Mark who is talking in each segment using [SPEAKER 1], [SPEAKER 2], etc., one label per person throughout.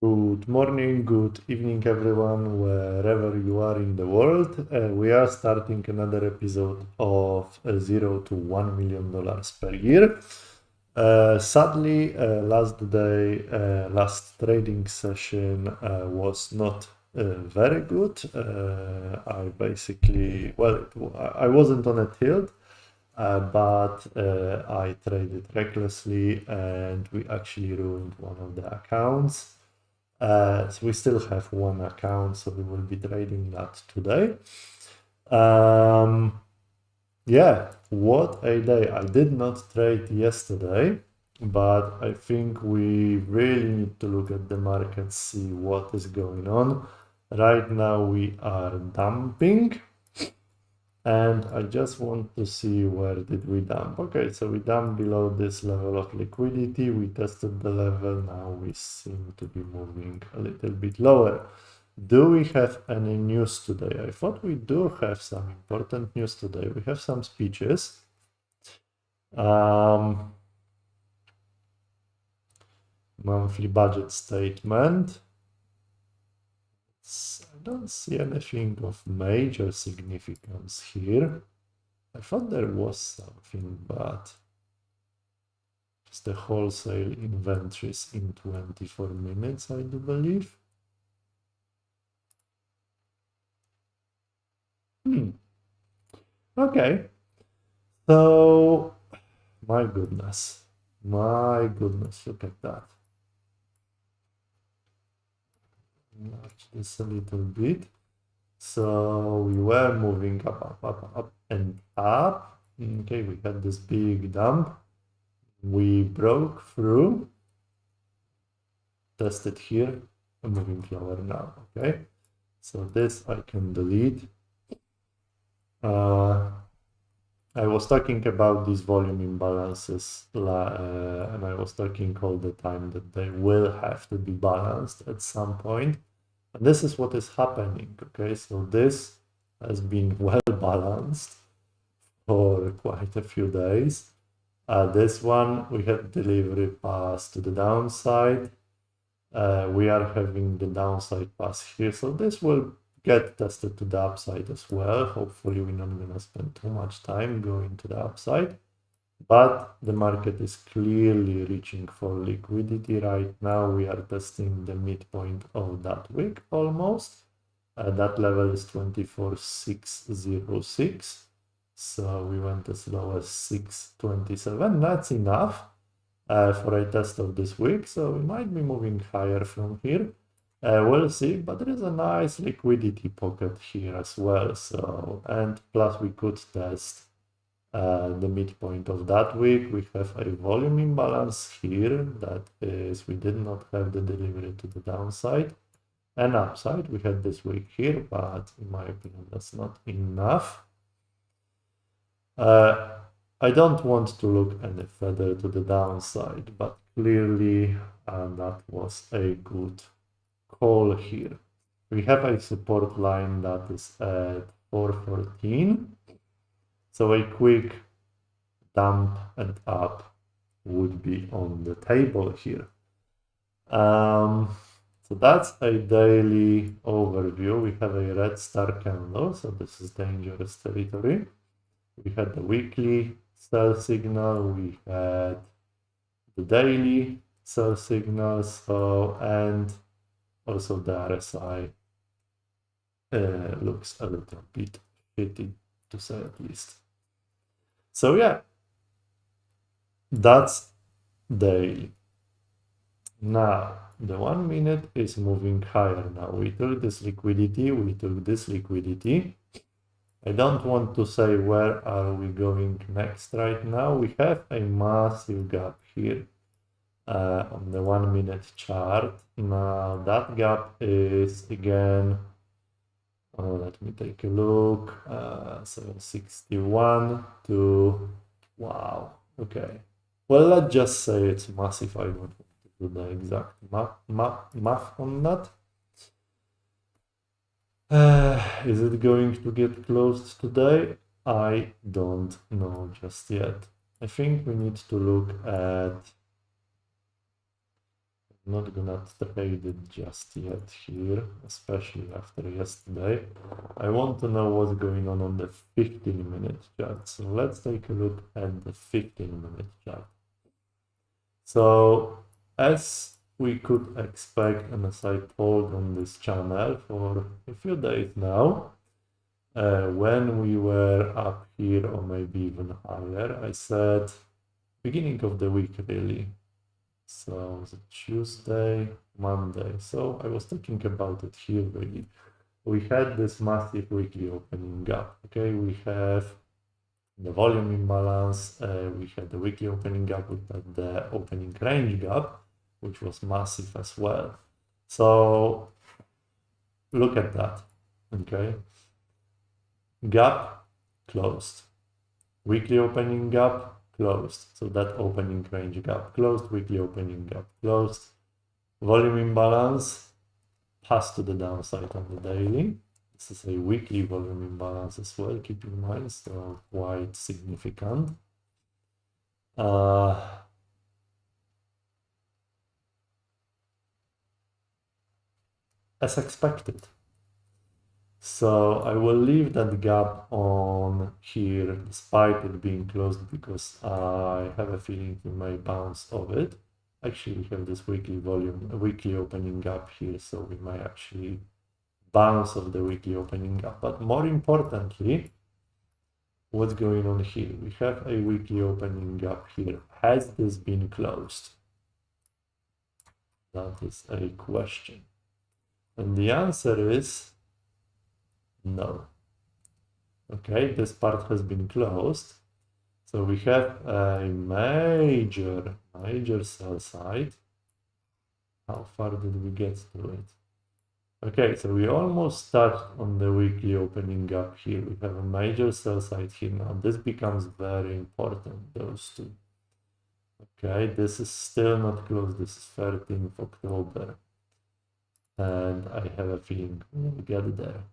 [SPEAKER 1] Good morning, good evening, everyone, wherever you are in the world. We are starting another episode of $0 to $1 million per year. Sadly, last trading session was not very good. I basically, I wasn't on a tilt, but I traded recklessly and we actually ruined one of the accounts. So we still have one account, so we will be trading that today. Yeah, what a day. I did not trade yesterday, but I think we really need to look at the market, see what is going on. Right now we are dumping. And I just want to see where did we dump. Okay, so we dumped below this level of liquidity. We tested the level. Now we seem to be moving a little bit lower. Do we have any news today? I thought we do have some important news today. We have some speeches. Monthly budget statement. I don't see anything of major significance here. I thought there was something, but just the wholesale inventories in 24 minutes, I do believe. Okay. So, my goodness, look at that. Enlarge this a little bit. So we were moving up, and up. Okay, we had this big dump. We broke through, tested here, and moving lower now. Okay, so this I can delete. I was talking about these volume imbalances, and I was talking all the time that they will have to be balanced at some point. And this is what is happening, okay? So this has been well balanced for quite a few days. This one, we had delivery pass to the downside. We are having the downside pass here. So this will get tested to the upside as well. Hopefully we're not going to spend too much time going to the upside. But the market is clearly reaching for liquidity right now. We are testing the midpoint of that wick almost. That level is 24,606. So we went as low as 627. That's enough for a test of this wick. So we might be moving higher from here. We'll see, but there is a nice liquidity pocket here as well. So, and plus we could test the midpoint of that week. We have a volume imbalance here. That is, we did not have the delivery to the downside and upside. We had this week here, but in my opinion, that's not enough. I don't want to look any further to the downside, but clearly that was a good call here. We have a support line that is at 414. So a quick dump and up would be on the table here. So that's a daily overview. We have a red star candle, so this is dangerous territory. We had the weekly sell signal, we had the daily sell signal, so, and also the RSI looks a little bit shitty, to say at least. So yeah, that's daily. Now, the 1 minute is moving higher now. We took this liquidity, I don't want to say where are we going next right now. We have a massive gap here on the 1 minute chart. Now that gap is again, let me take a look, 761 to, wow, okay. Well, let's just say it's massive. I don't want to do the exact math on that. Is it going to get closed today? I don't know just yet. I think we need to look at I'm not gonna trade it just yet here, especially after yesterday. I want to know what's going on the 15-minute chart. So let's take a look at the 15-minute chart. So as we could expect, and as I told on this channel for a few days now, when we were up here or maybe even higher, I said beginning of the week really. So it's Tuesday, Monday. So I was thinking about it here really. We had this massive weekly opening gap. Okay, we have the volume imbalance, we had the weekly opening gap, we had the opening range gap, which was massive as well. So look at that, okay? Gap closed, weekly opening gap closed. So that opening range gap closed, weekly opening gap closed. Volume imbalance passed to the downside on the daily. This is a weekly volume imbalance as well, keep in mind, so quite significant. As expected. So I will leave that gap on here despite it being closed because I have a feeling we may bounce off it. Actually, we have this weekly opening gap here, so we may actually bounce off the weekly opening gap. But more importantly, what's going on here? We have a weekly opening gap here. Has this been closed? That is a question. And the answer is no. Okay, this part has been closed. So we have a major sell side. How far did we get to it? Okay, so we almost touched on the weekly opening gap here. We have a major sell side here now. This becomes very important, those two. Okay, this is still not closed. This is 13th October. And I have a feeling we'll get there.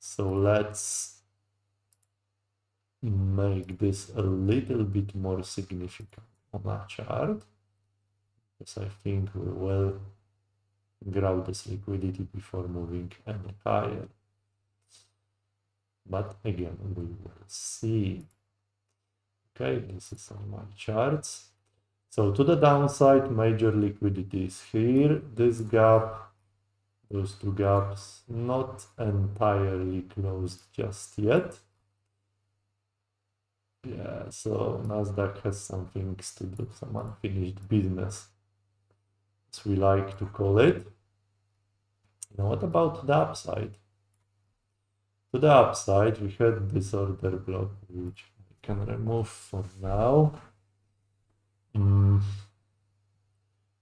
[SPEAKER 1] So let's make this a little bit more significant on our chart, because I think we will grab this liquidity before moving any higher. But again, we will see. Okay, this is on my charts. So to the downside, major liquidity is here. This gap, those two gaps, not entirely closed just yet. Yeah, so Nasdaq has some things to do, some unfinished business, as we like to call it. Now, what about the upside? To the upside, we had this order block, which I can remove for now.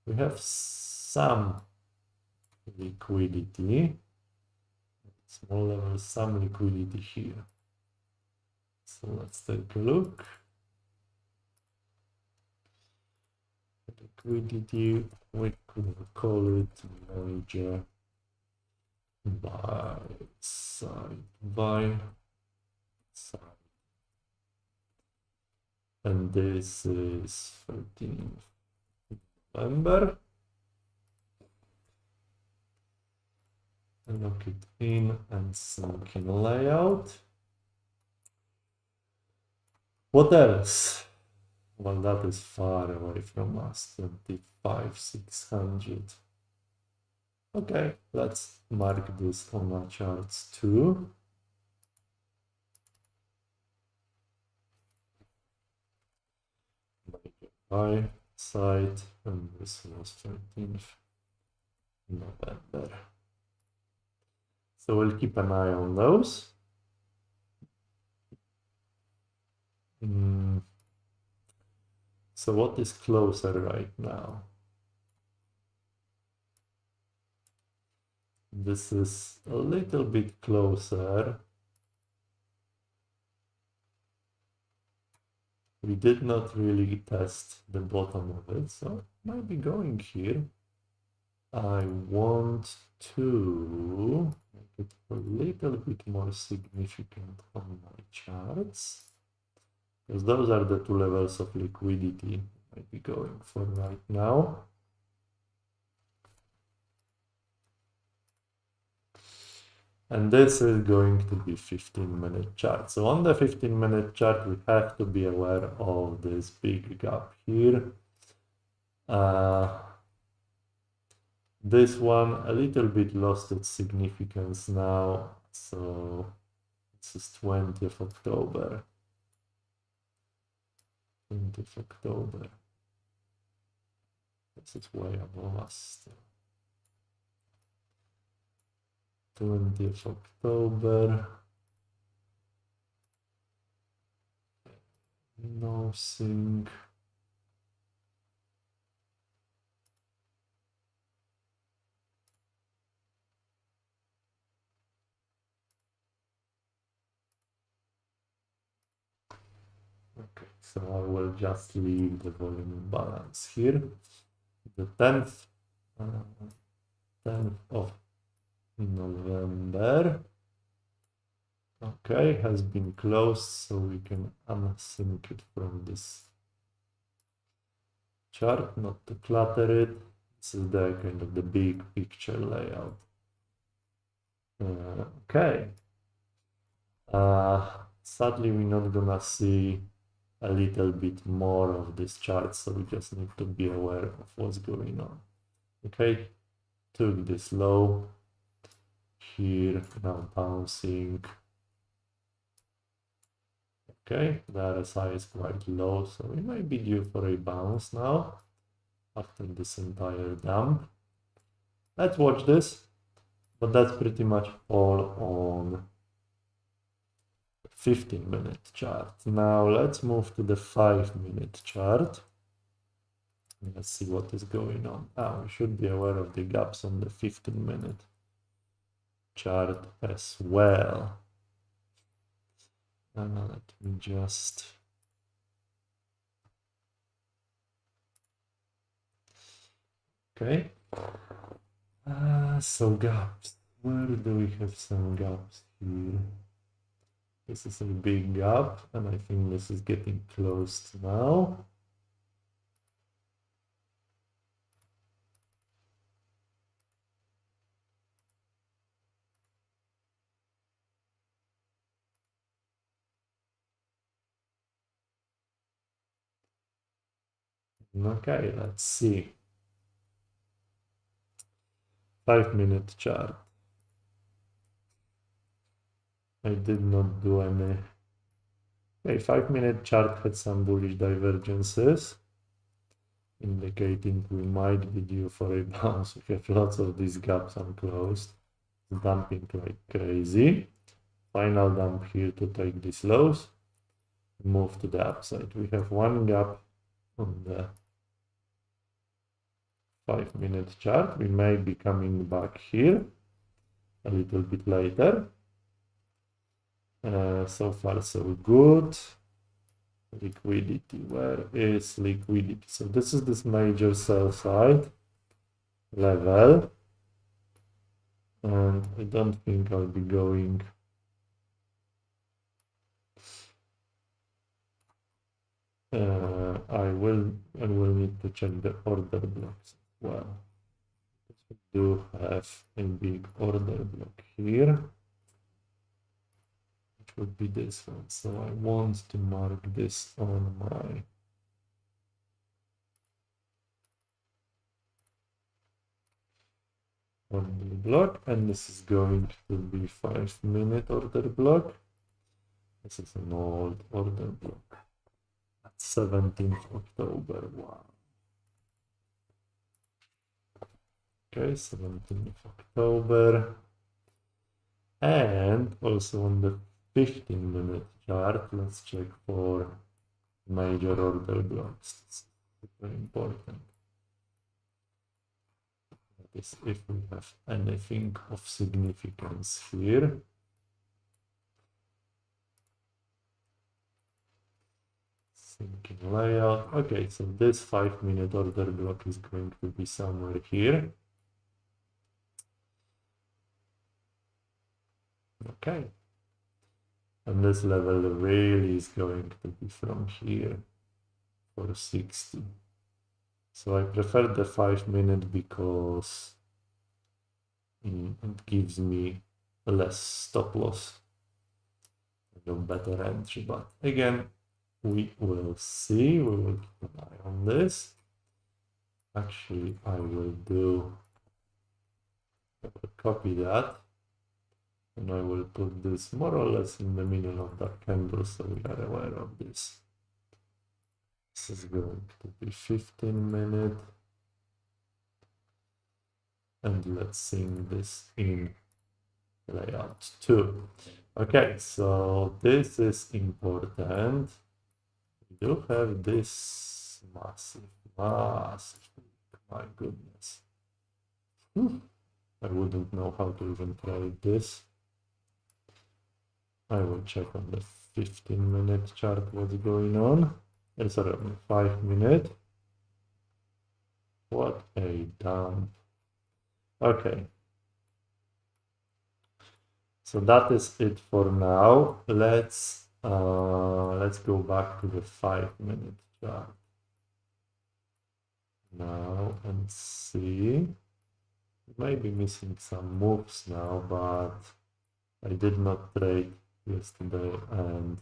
[SPEAKER 1] We have some liquidity, small level, some liquidity here. So let's take a look. Liquidity, we could call it major buy side. And this is 13th November. Lock it in and sync in layout. What else? Well, that is far away from us, 25,600. Okay, let's mark this on our charts too. Buy side, and this was 13th November. So we'll keep an eye on those. So what is closer right now? This is a little bit closer. We did not really test the bottom of it, so might be going here. I want to make it a little bit more significant on my charts, because those are the two levels of liquidity I might be going for right now. And this is going to be 15-minute chart. So on the 15-minute chart, we have to be aware of this big gap here. This one a little bit lost its significance now. So this is 20th October. 20th October. This is way above us still. 20th October. No sync. Okay, so I will just leave the volume imbalance here. The 10th, 10th of November. Okay, has been closed, so we can unsync it from this chart, not to clutter it. This is the kind of the big picture layout. Okay. Sadly, we're not gonna see a little bit more of this chart, so we just need to be aware of what's going on. Okay, took this low here, now bouncing. Okay, the RSI is quite low, so we might be due for a bounce now after this entire dump. Let's watch this, but that's pretty much all on 15-minute chart. Now let's move to the 5-minute chart. Let's see what is going on. Now we should be aware of the gaps on the 15-minute chart as well. Let me just okay. So gaps. Where do we have some gaps here? This is a big gap, and I think this is getting closed now. Okay, let's see. 5-minute chart. I did not do any. Okay, 5-minute chart had some bullish divergences, indicating we might be due for a bounce. We have lots of these gaps unclosed, dumping like crazy. Final dump here to take these lows, move to the upside. We have one gap on the 5-minute chart. We may be coming back here a little bit later. So far so good. Liquidity, where is liquidity? So this is this major sell side level, and I don't think I'll be going I will need to check the order blocks as well. We do have a big order block here, which would be this one. So I want to mark this on my order block, and this is going to be 5-minute order block. This is an old order block. 17th October. Wow. Okay, 17th October. And also on the 15-minute chart, let's check for major order blocks. It's very important. That is if we have anything of significance here. Thinking layout. Okay, so this 5-minute order block is going to be somewhere here. Okay. And this level really is going to be from here for 60. So I prefer the 5-minute because it gives me less stop loss, a better entry. But again, we will see. We will keep an eye on this. Actually, I will copy that, and I will put this more or less in the middle of that candle, so we are aware of this. This is going to be 15 minutes, and let's sync this in layout 2. Okay, so this is important. We do have this massive, my goodness. I wouldn't know how to even try this. I will check on the 15-minute chart what's going on. Sorry, 5 minute. What a dump. Okay. So that is it for now. Let's go back to the 5-minute chart now and see. Maybe missing some moves now, but I did not trade yesterday, and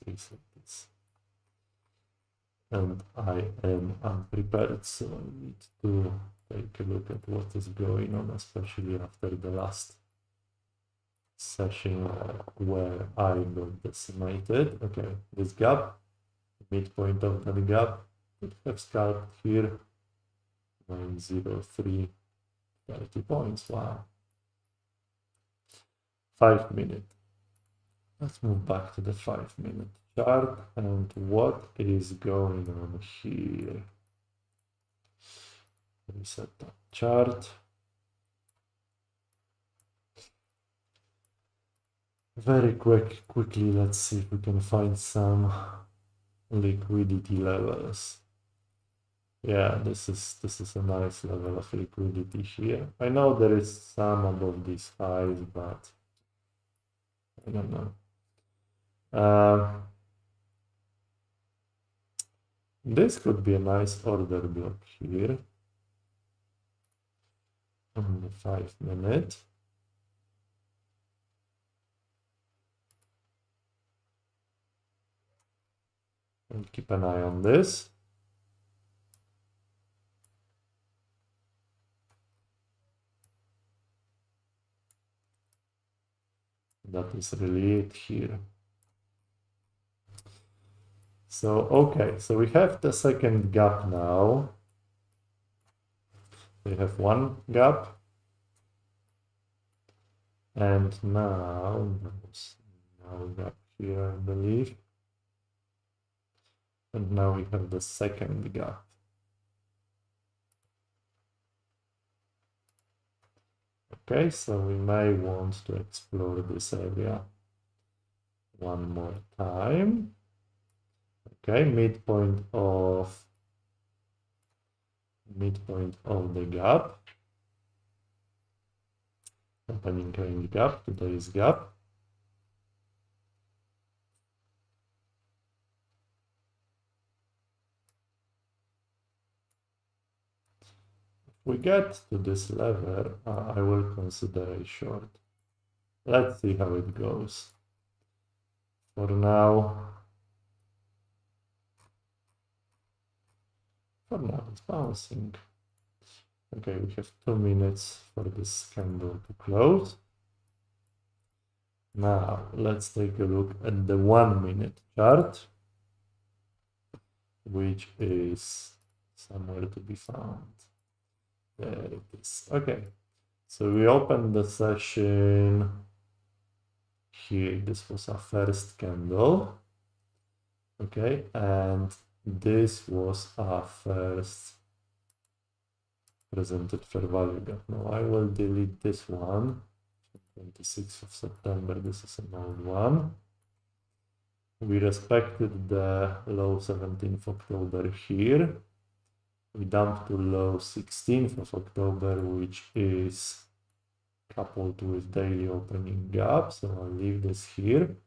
[SPEAKER 1] this. And I am unprepared, so I need to take a look at what is going on, especially after the last session where I got decimated. Okay, this gap, midpoint of that gap, could have scalped here. 903, 30 points. Wow. 5 minute. Let's move back to the 5-minute chart, and what is going on here? Reset that chart. Very quickly, let's see if we can find some liquidity levels. Yeah, this is a nice level of liquidity here. I know there is some above these highs, but I don't know. This could be a nice order block here on the 5-minute. And keep an eye on this. That is really it here. So, okay, so we have the second gap now. We have one gap. And now gap here, I believe. And now we have the second gap. Okay, so we may want to explore this area one more time. Okay, midpoint of the gap. Opening range gap, today's gap. If we get to this level, I will consider a short. Let's see how it goes. For now, it's bouncing. Okay, we have 2 minutes for this candle to close. Now, let's take a look at the 1-minute chart, which is somewhere to be found. There it is. Okay, so we opened the session here. This was our first candle. Okay, and this was our first presented fair value gap. Now I will delete this one. 26th of September, this is an old one. We respected the low 17th of October here. We dumped to low 16th of October, which is coupled with daily opening gap. So I'll leave this here.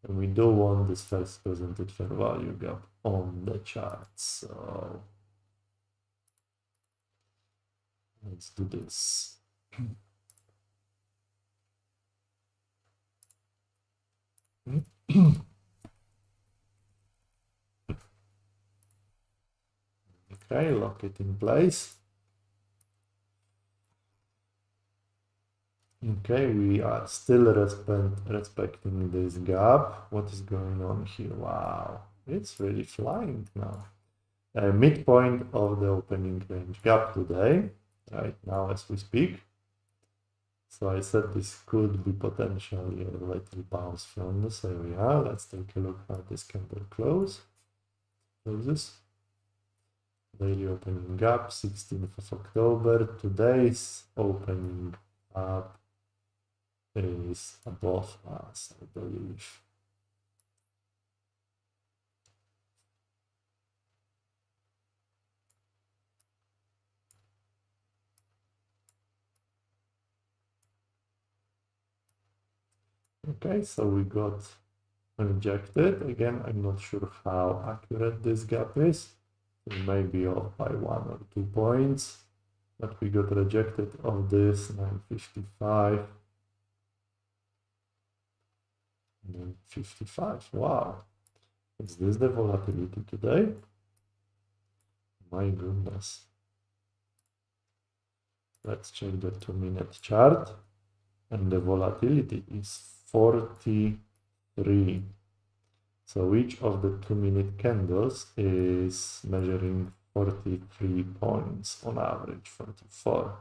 [SPEAKER 1] And we do want this first presented fair value gap on the chart. So let's do this. Okay, lock it in place. Okay, we are still respecting this gap. What is going on here? Wow, it's really flying now. Midpoint of the opening range gap today, right now as we speak. So I said this could be potentially a little bounce from this area. Let's take a look how this candle closes. Daily opening gap, 16th of October. Today's opening up is above us, I believe. Okay, so we got rejected. Again, I'm not sure how accurate this gap is. It may be off by 1 or 2 points, but we got rejected of this 955. 955. Wow. Is this the volatility today? My goodness. Let's check the 2-minute chart. And the volatility is 43. So each of the 2-minute candles is measuring 43 points on average, 44.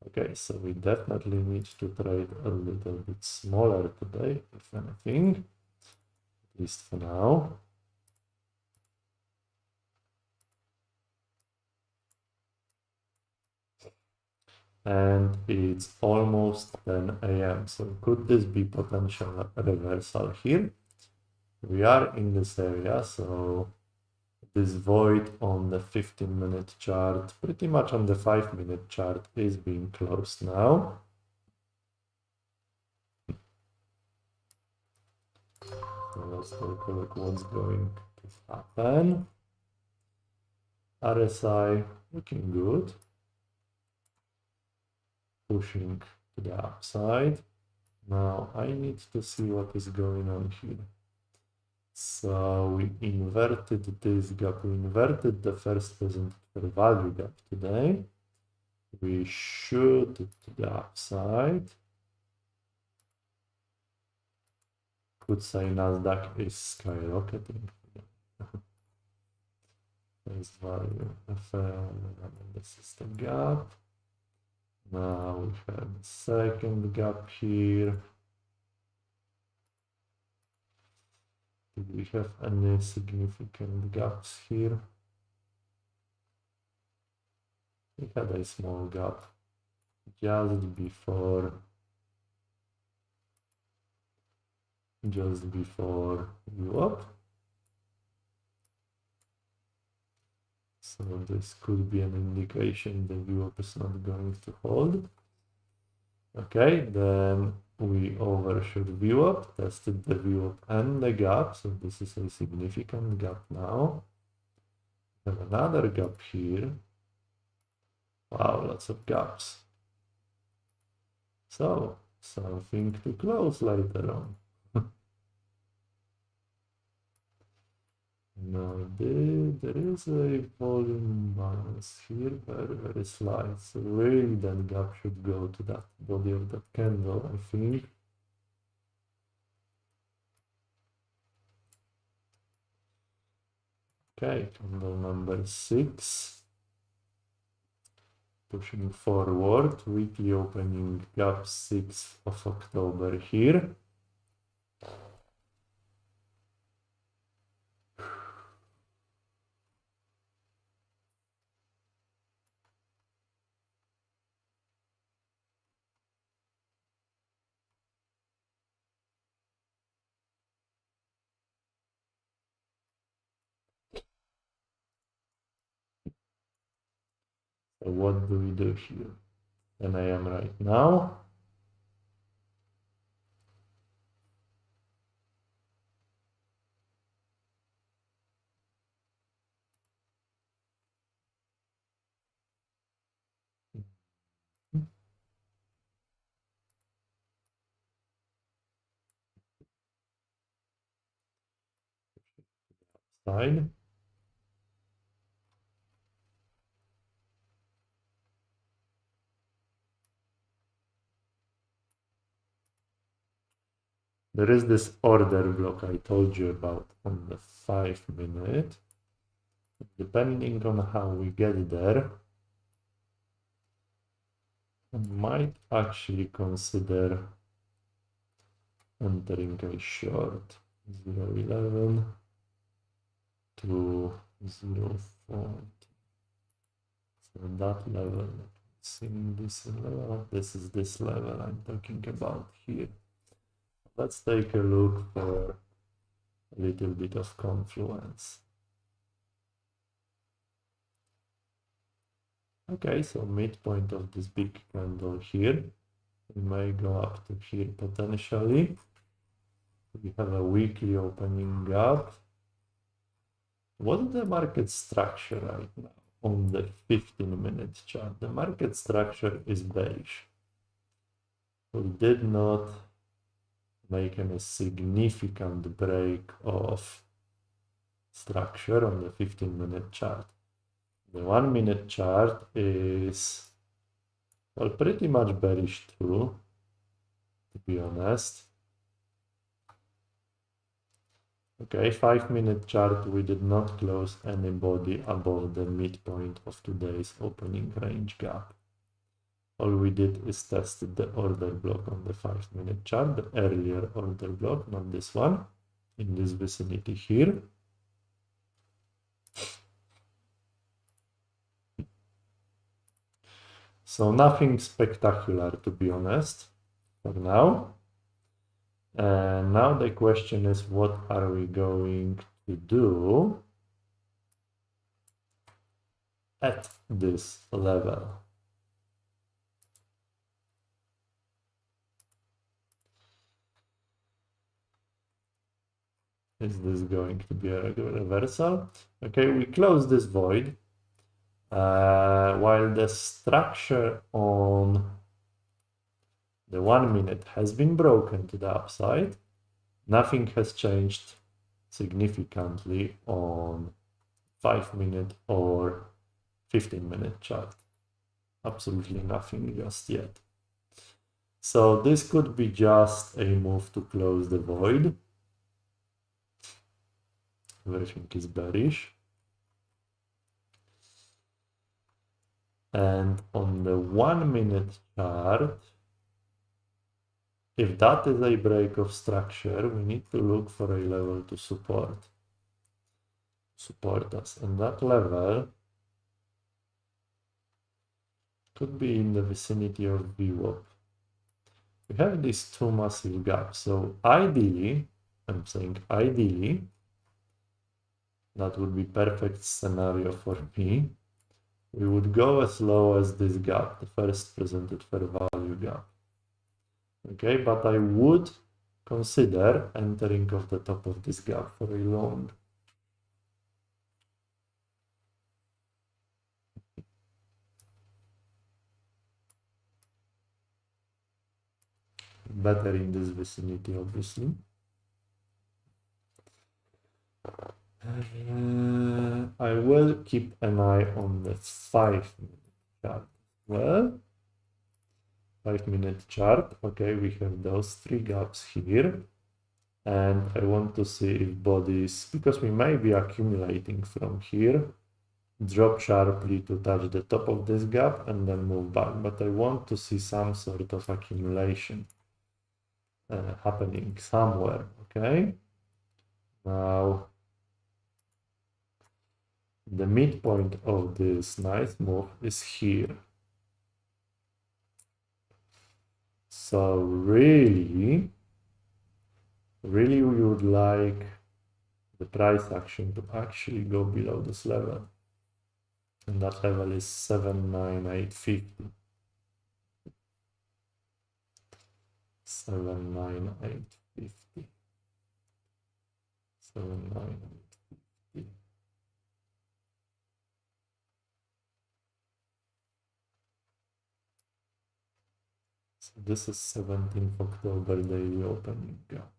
[SPEAKER 1] Okay, so we definitely need to trade a little bit smaller today, if anything, at least for now. And it's almost 10 a.m. So could this be potential reversal here? We are in this area, so this void on the 15-minute chart, pretty much on the 5-minute chart, is being closed now. So let's take a look what's going to happen. RSI looking good, pushing to the upside. Now I need to see what is going on here. So we inverted this gap, we inverted the first present value gap today. We shoot to the upside. Could say Nasdaq is skyrocketing. First value the system gap. Now we have the second gap here. Did we have any significant gaps here? We had a small gap just before Europe. So this could be an indication the Europe is not going to hold. Okay, then we overshot VWAP, tested the VWAP and the gap, so this is a significant gap now. Have another gap here. Wow, lots of gaps. So, something to close later on. Now, there is a volume balance here, very slight. So really that gap should go to that body of that candle, I think. Okay, candle number 6. Pushing forward, weekly opening gap 6th of October here. So what do we do here? 10 a.m. right now. side. There is this order block I told you about on the 5-minute. Depending on how we get there, I might actually consider entering a short 0.11 to 0.40. So that level, let's see this level, this is this level I'm talking about here. Let's take a look for a little bit of confluence. Okay, so midpoint of this big candle here. We may go up to here potentially. We have a weekly opening gap. What is the market structure right now on the 15-minute chart? The market structure is bearish. We did not make any significant break of structure on the 15-minute chart. The 1-minute chart is, well, pretty much bearish too, to be honest. Okay, 5-minute chart, we did not close anybody above the midpoint of today's opening range gap. All we did is test the order block on the 5-minute chart, the earlier order block, not this one, in this vicinity here. So nothing spectacular, to be honest, for now. And now the question is, what are we going to do at this level? Is this going to be a regular reversal? Okay, we close this void. While the structure on the 1-minute has been broken to the upside, nothing has changed significantly on 5-minute or 15-minute chart. Absolutely nothing just yet. So this could be just a move to close the void. Everything is bearish. And on the 1-minute chart, if that is a break of structure, we need to look for a level to support us. And that level could be in the vicinity of VWAP. We have these two massive gaps. So ideally, I'm saying ideally, that would be perfect scenario for me. We would go as low as this gap, the first presented fair value gap. Okay, but I would consider entering off the top of this gap for a long. Better in this vicinity, obviously. I will keep an eye on the 5-minute chart. Well, 5-minute chart. Okay, we have those three gaps here. And I want to see if bodies, because we may be accumulating from here, drop sharply to touch the top of this gap and then move back. But I want to see some sort of accumulation happening somewhere. Okay. Now, the midpoint of this nice move is here. So really we would like the price action to actually go below this level. And that level is 79850. 79850. 79850. So this is 17th October daily opening gap.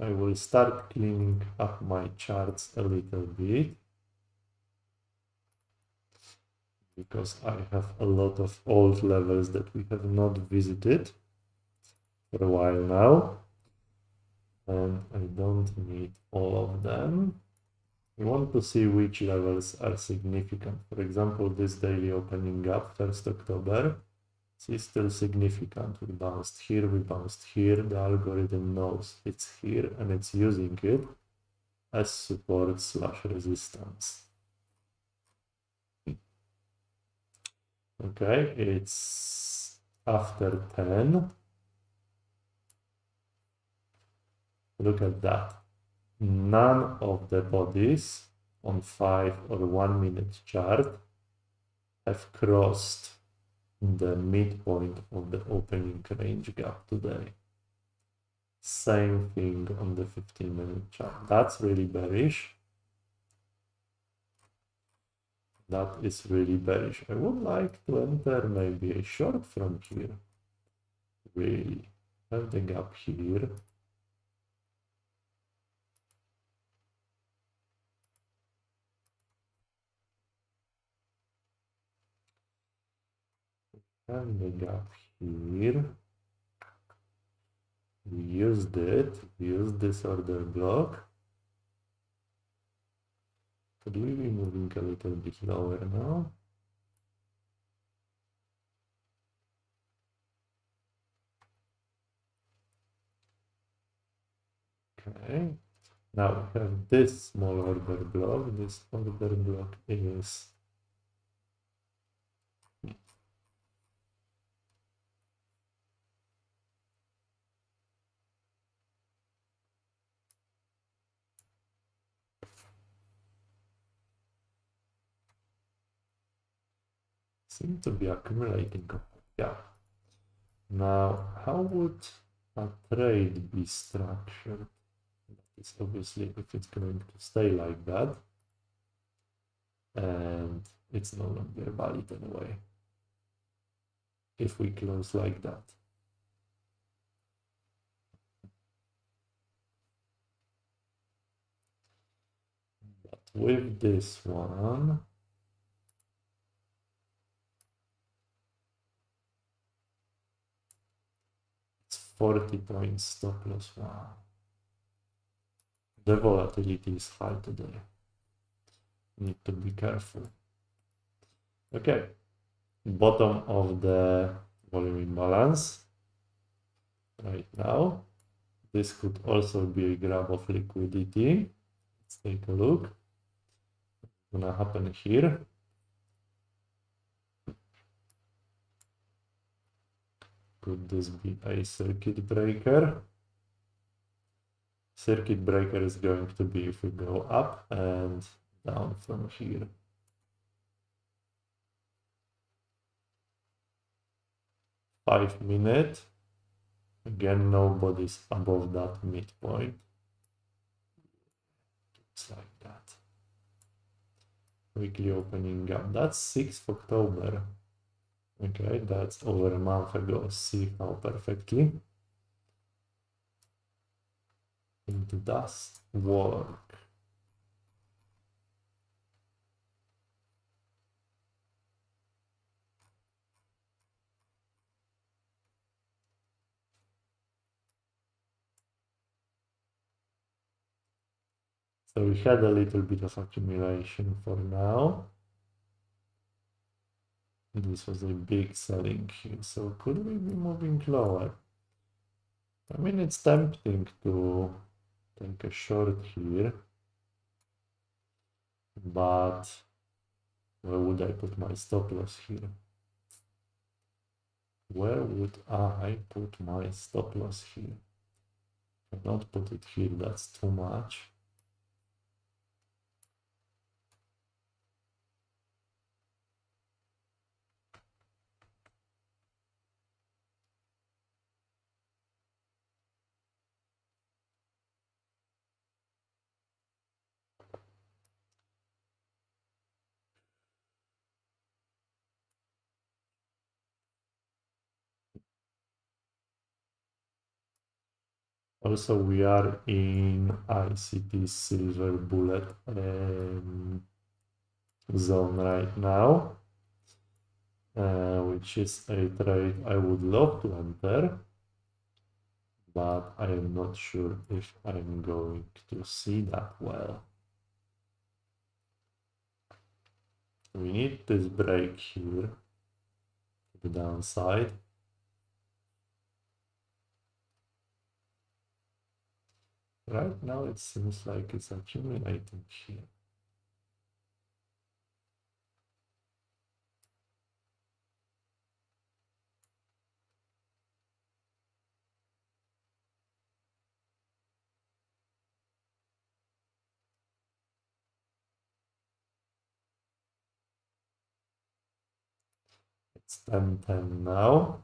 [SPEAKER 1] I will start cleaning up my charts a little bit because I have a lot of old levels that we have not visited for a while now, and I don't need all of them. We want to see which levels are significant. For example, this daily opening up, 1st October, is still significant. We bounced here, we bounced here. The algorithm knows it's here and it's using it as support / resistance. Okay, it's after 10. Look at that. None of the bodies on 5 or 1 minute chart have crossed the midpoint of the opening range gap today. Same thing on the 15-minute chart. That's really bearish. That is really bearish. I would like to enter maybe a short from here. Really have the gap here. And the gap here. We used it. We used this order block. Could we be moving a little bit lower now? Okay. Now we have this small order block. This order block is seem to be accumulating. Yeah. Now, how would a trade be structured? It's obviously if it's going to stay like that, and it's no longer valid anyway. If we close like that. But with this one, it's 40 points stop loss. Wow. The volatility is high today. Need to be careful. Okay. Bottom of the volume imbalance right now. This could also be a grab of liquidity. Let's take a look. What's gonna happen here? Could this be a circuit breaker? Circuit breaker is going to be if we go up and down from here. Five-minute. Again, nobody's above that midpoint. It's like that. Weekly opening up. That's 6th October. Okay, that's over a month ago. See how perfectly it does work. So we had a little bit of accumulation for now. This was a big selling here. So could we be moving lower? I mean, it's tempting to take a short here, but where would I put my stop loss here? Where would I put my stop loss here? I cannot put it here, that's too much. Also, we are in ICT silver bullet zone right now, which is a trade I would love to enter, but I am not sure if I'm going to see that well. We need this break here to the downside. Right now it seems like it's accumulating here. It's 10:10 now.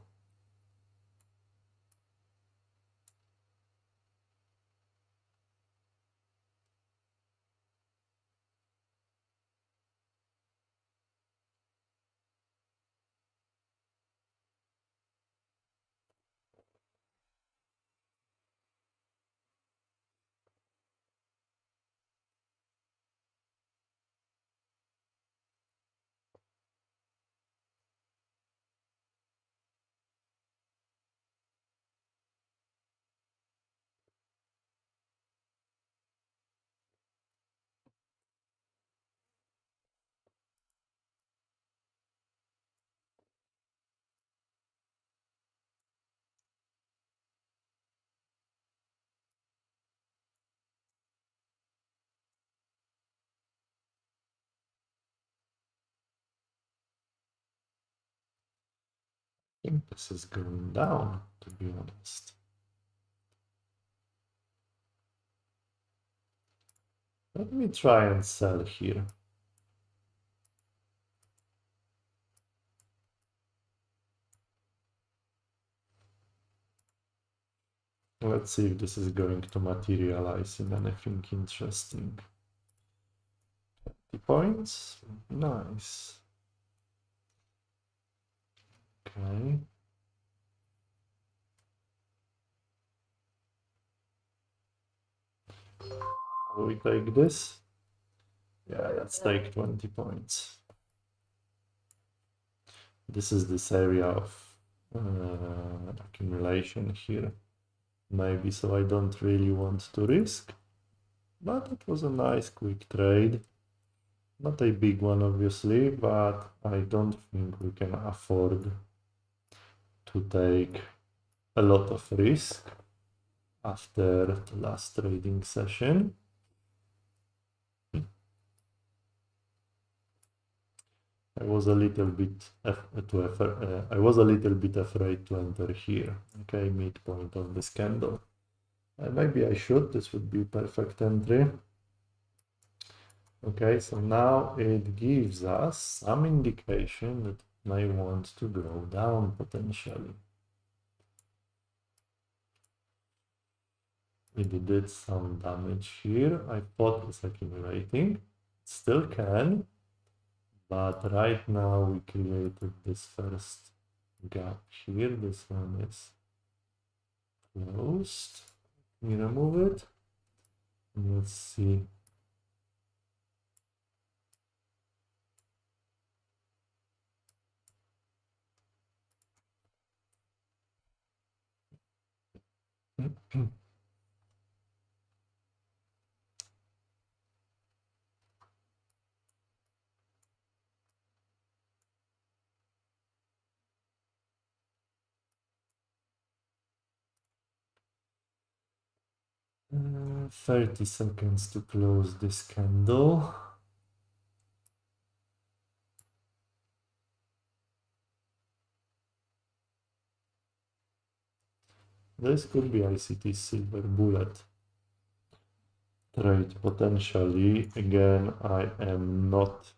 [SPEAKER 1] I think this is going down, to be honest. Let me try and sell here. Let's see if this is going to materialize in anything interesting. 20 points, nice. Okay. Will we take this? Yeah, let's take 20 points. This is this area of accumulation here. Maybe so I don't really want to risk. But it was a nice quick trade. Not a big one, obviously, but I don't think we can afford to take a lot of risk after the last trading session. I was a little bit afraid to enter here. Okay, midpoint of this candle. Maybe I should. This would be perfect entry. Okay, so now it gives us some indication that it may want to go down potentially. It did some damage here. I thought it's accumulating. It still can. But right now we created this first gap here. This one is closed. Let me remove it. And let's see. Mm-hmm. 30 seconds to close this candle. This could be ICT silver bullet trade potentially. Again, I am not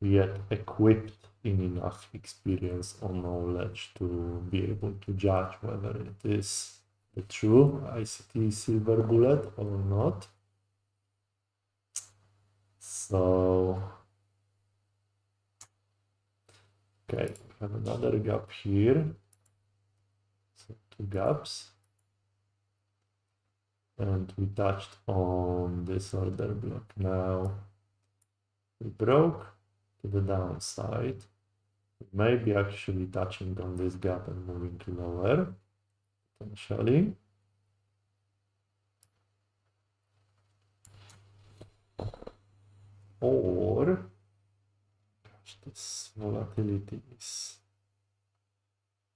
[SPEAKER 1] yet equipped in enough experience or knowledge to be able to judge whether it is the true ICT silver bullet or not. So, okay, we have another gap here. So 2 gaps. and we touched on this order block. Now we broke to the downside, maybe actually touching on this gap and moving lower, potentially. Or, gosh, this volatility is,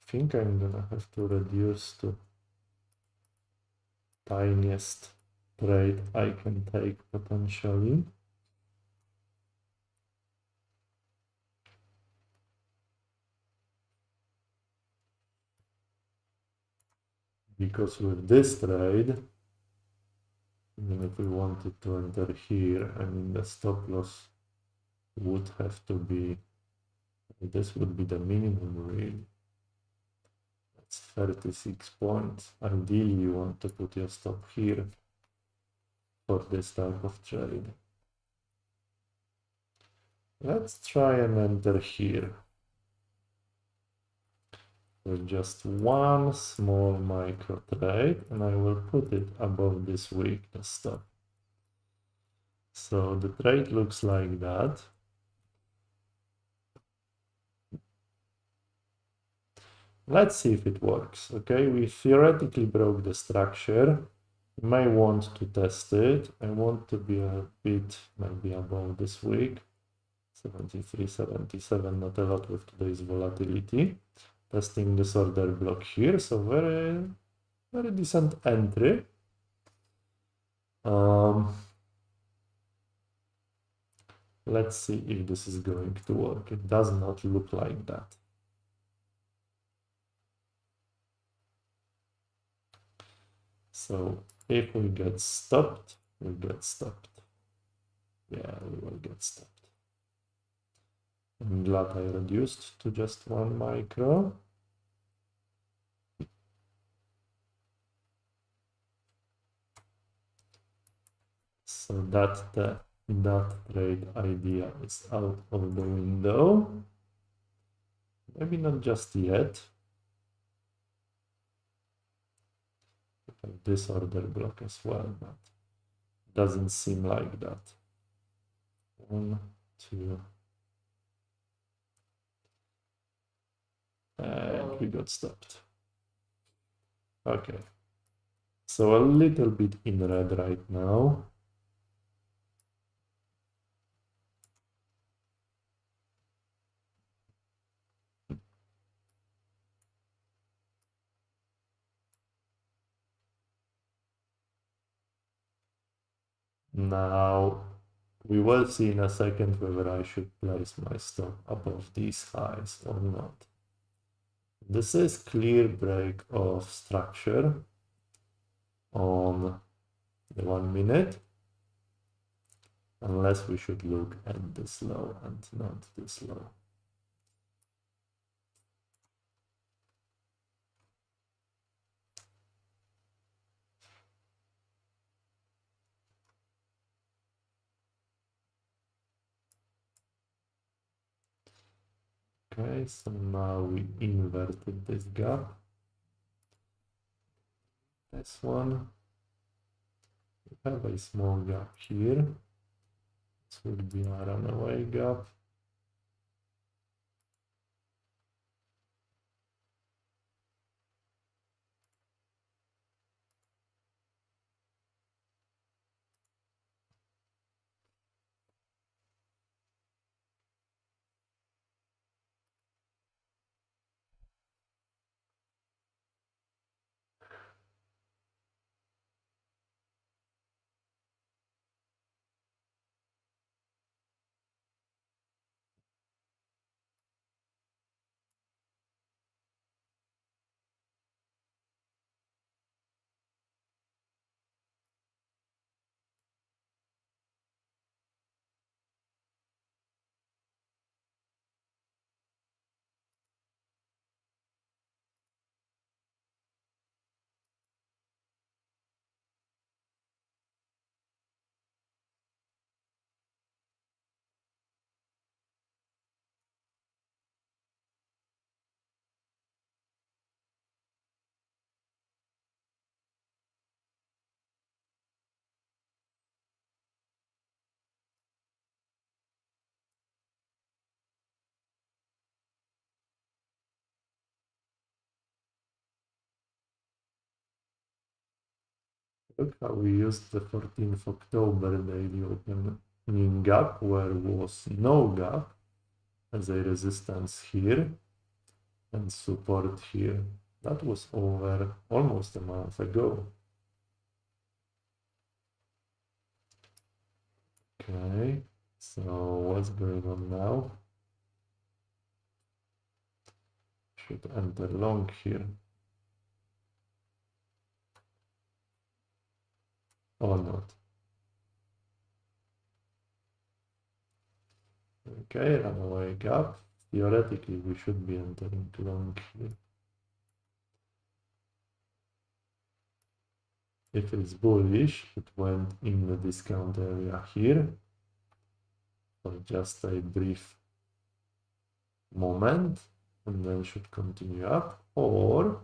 [SPEAKER 1] I think I'm gonna have to reduce to tiniest trade I can take potentially. Because with this trade, even if we wanted to enter here, I mean the stop loss would have to be, this would be the minimum really. That's 36 points. Ideally you want to put your stop here for this type of trade. Let's try and enter here with just one small micro trade, and I will put it above this weakness stop. So the trade looks like that. Let's see if it works. Okay, we theoretically broke the structure. You may want to test it. I want to be a bit maybe above this week. 73, 77, not a lot with today's volatility. Testing this order block here, so very decent entry. Let's see if this is going to work. It does not look like that. So if we get stopped, we get stopped. Yeah, we will get stopped. I'm glad I reduced to just 1 micro. So that trade idea is out of the window. Maybe not just yet. This order block as well, but doesn't seem like that. 1, 2, and we got stopped. Okay, so a little bit in red right now. Now we will see in a second whether I should place my stop above these highs or not. This is clear break of structure on the 1 minute, unless we should look at this low and not this low. Okay, so now we inverted this gap. This one, we have a small gap here. This would be a runaway gap. Look how we used the 14th October daily opening gap where was no gap as a resistance here and support here. That was over almost a month ago. Okay, so what's going on now? Should enter long here. Or not. Okay, runaway gap. Theoretically, we should be entering long here. If it's bullish, it went in the discount area here for just a brief moment and then should continue up, or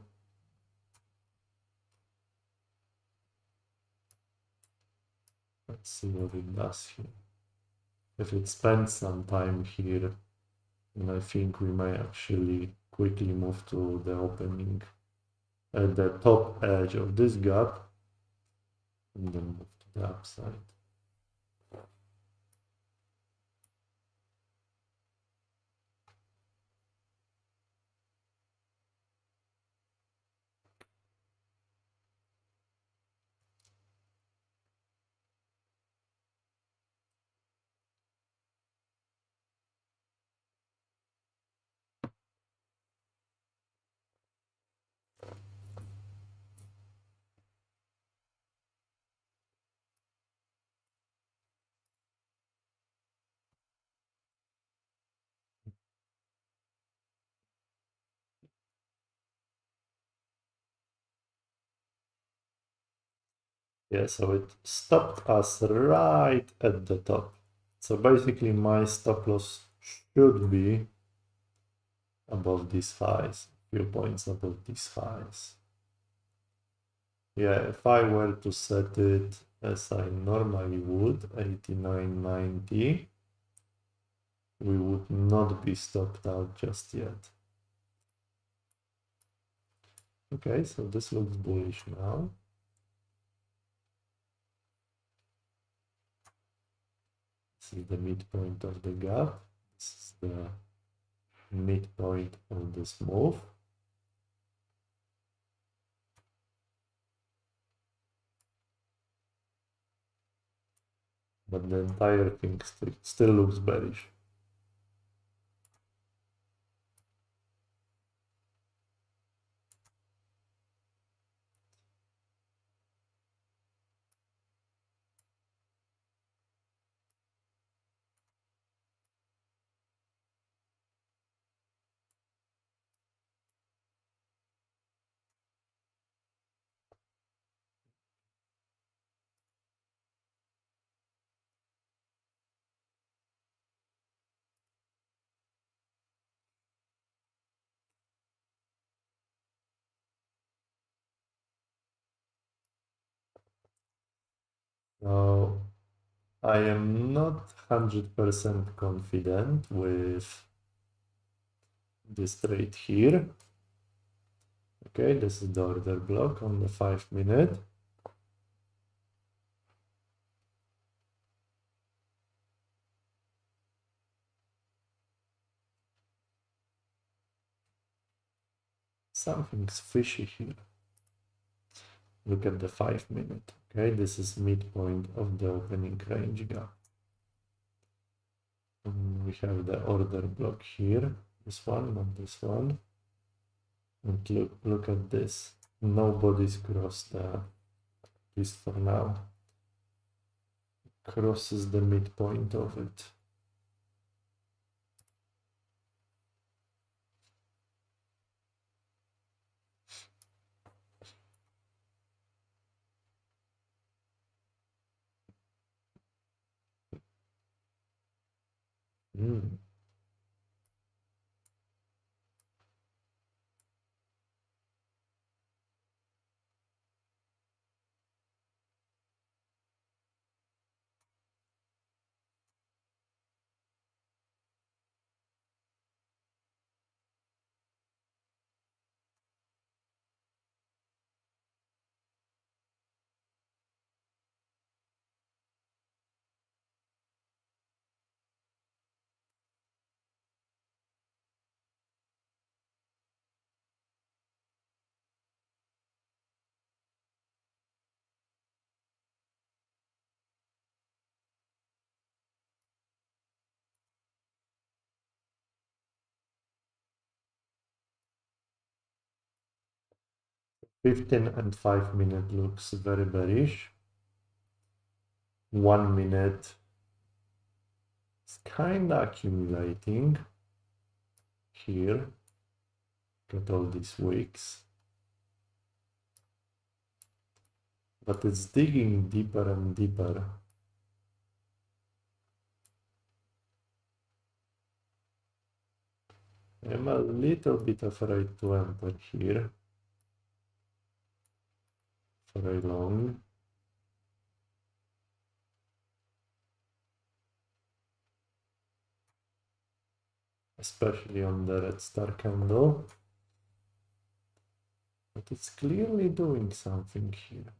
[SPEAKER 1] let's see what it does here. If it spends some time here, then I think we may actually quickly move to the opening at the top edge of this gap and then move to the upside. Yeah, so it stopped us right at the top. So basically my stop loss should be above these highs, few points above these highs. Yeah, if I were to set it as I normally would, 89.90, we would not be stopped out just yet. Okay, so this looks bullish now. This is the midpoint of the gap. This is the midpoint of this move. But the entire thing still looks bearish. Now, I am not 100% confident with this trade here. Okay, this is the order block on the 5-minute. Something's fishy here. Look at the 5-minute. Okay, this is midpoint of the opening range gap. And we have the order block here. This one, not this one. And look at this. Nobody's crossed the, at least for now, crosses the midpoint of it. Mm. 15 and 5 minute looks very bearish. 1 minute is kind of accumulating here. Got all these wicks. But it's digging deeper and deeper. I'm a little bit afraid to enter here for very long. Especially on the red star candle. But it's clearly doing something here.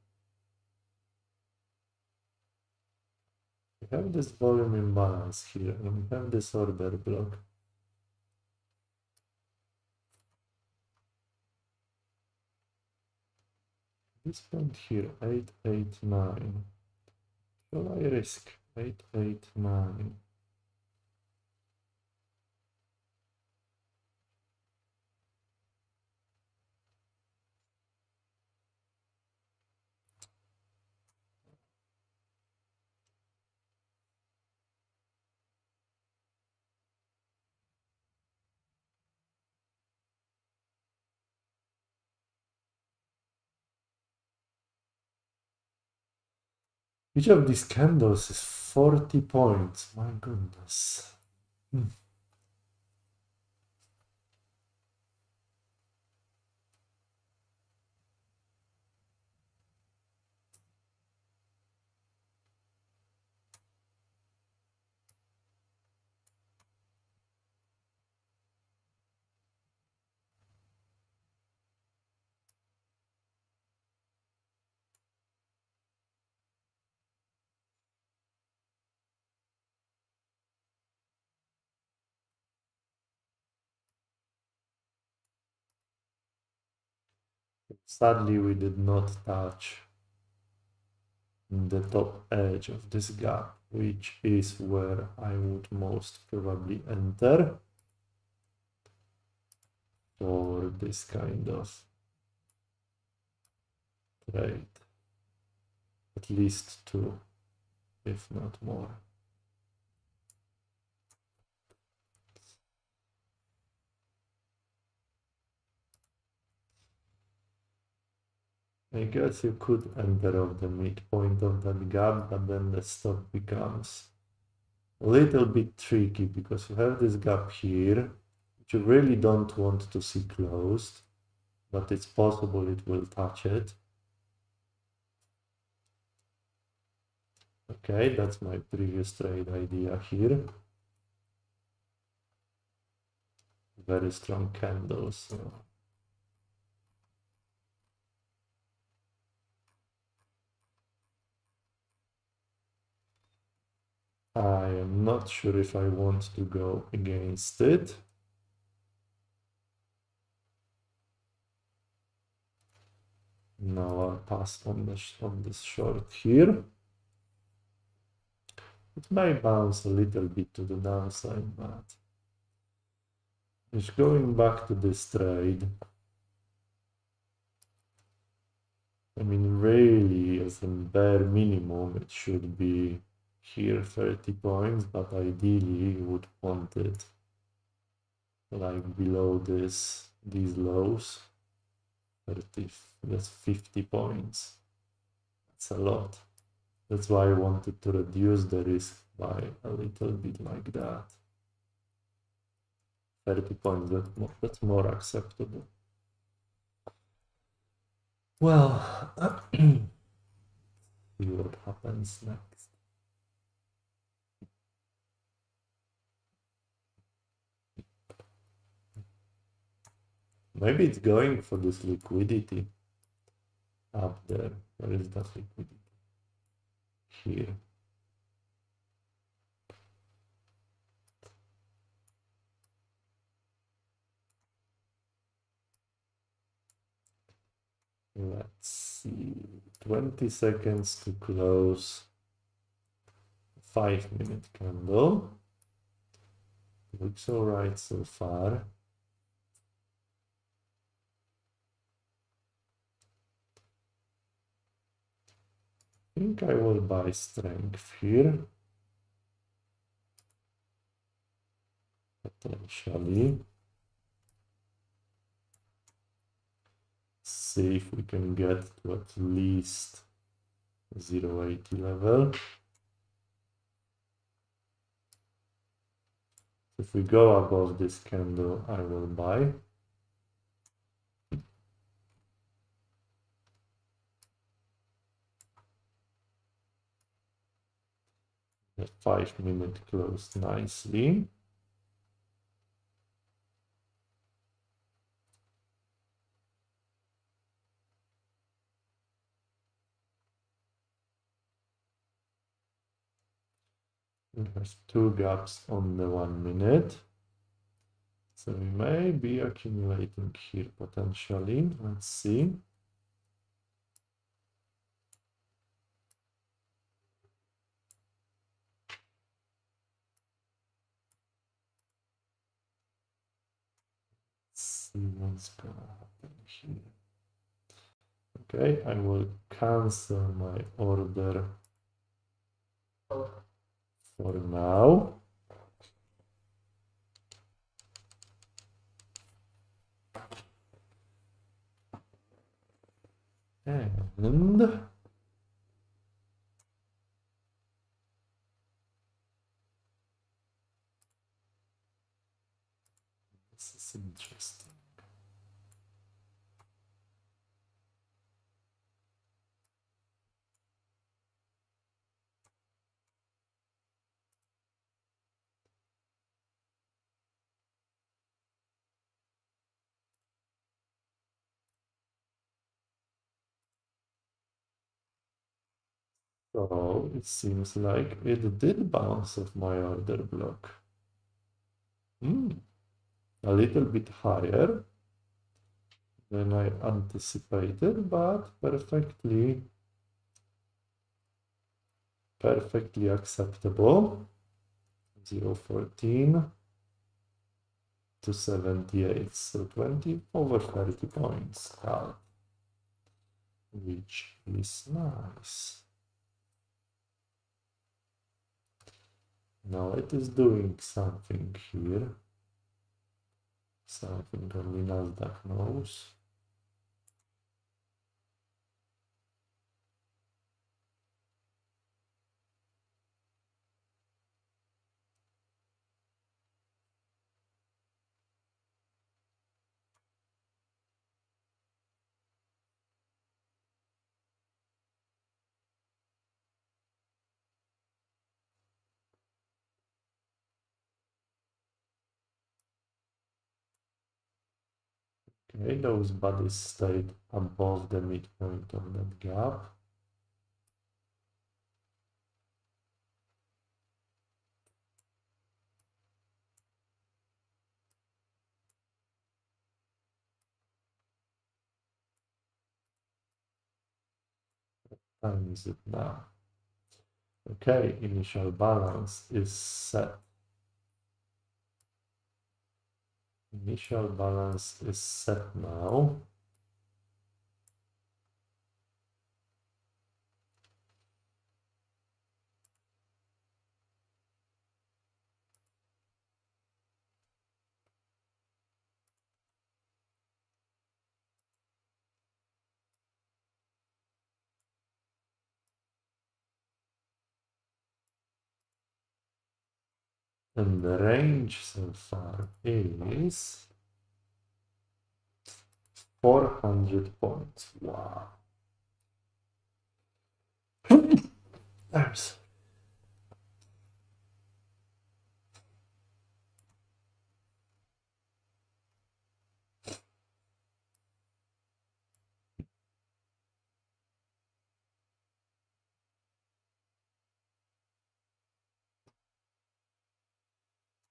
[SPEAKER 1] We have this volume imbalance here, and we have this order block. This point here, 889. Shall I risk 889? Each of these candles is 40 points. My goodness. Sadly, we did not touch the top edge of this gap, which is where I would most probably enter for this kind of trade. At least 2, if not more. I guess you could enter off the midpoint of that gap, but then the stock becomes a little bit tricky because you have this gap here, which you really don't want to see closed, but it's possible it will touch it. Okay, that's my previous trade idea here. Very strong candles. I am not sure if I want to go against it. No, I'll pass on this short here. It may bounce a little bit to the downside, but it's going back to this trade. I mean, really, as a bare minimum, it should be here 30 points, but ideally you would want it like below these lows. 30, that's 50 points. That's a lot. That's why I wanted to reduce the risk by a little bit like that. 30 points, that's more acceptable. Well, see what happens next. Maybe it's going for this liquidity up there. Where is that liquidity? Here. Let's see. 20 seconds to close. 5-minute candle. Looks all right so far. think I will buy strength here. Potentially. See if we can get to at least 0.80 level. If we go above this candle, I will buy. The 5-minute closed nicely. There's 2 gaps on the 1 minute. So we may be accumulating here potentially. Let's see. See what's gonna happen here. Okay, I will cancel my order for now. And this is interesting. So it seems like it did bounce off my order block. A little bit higher than I anticipated, but perfectly acceptable. 0.14 to 78, so 20 over 30 points, which is nice. Now it is doing something here, something only Nasdaq knows. Okay, those bodies stayed above the midpoint of that gap. What time is it now? Okay, initial balance is set. Initial balance is set now. And the range so far is 400 points. Wow. Oops.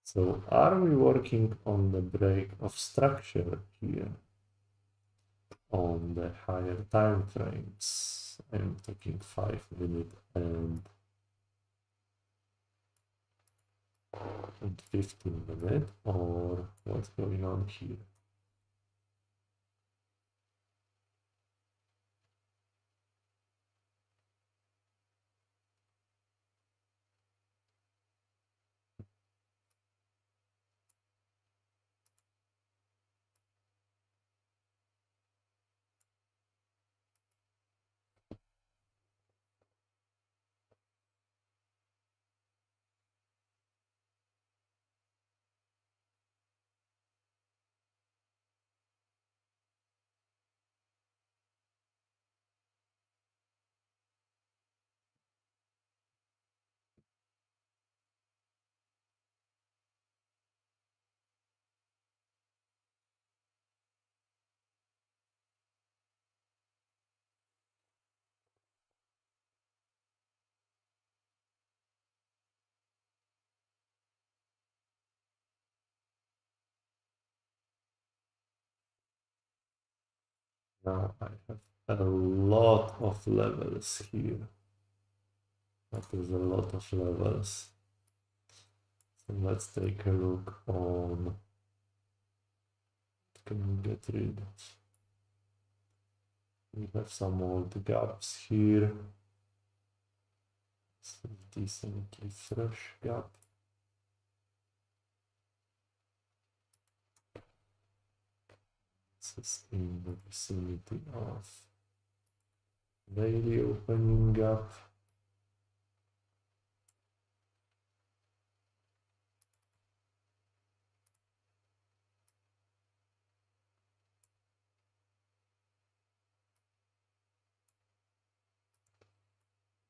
[SPEAKER 1] So are we working on the break of structure here on the higher time frames? I'm talking 5-minute and 15-minute, or what's going on here? Now I have a lot of levels here. That is a lot of levels. So let's take a look on what can we get rid of. We have some old gaps here. It's a decently fresh gap. This is in the vicinity of daily opening gap.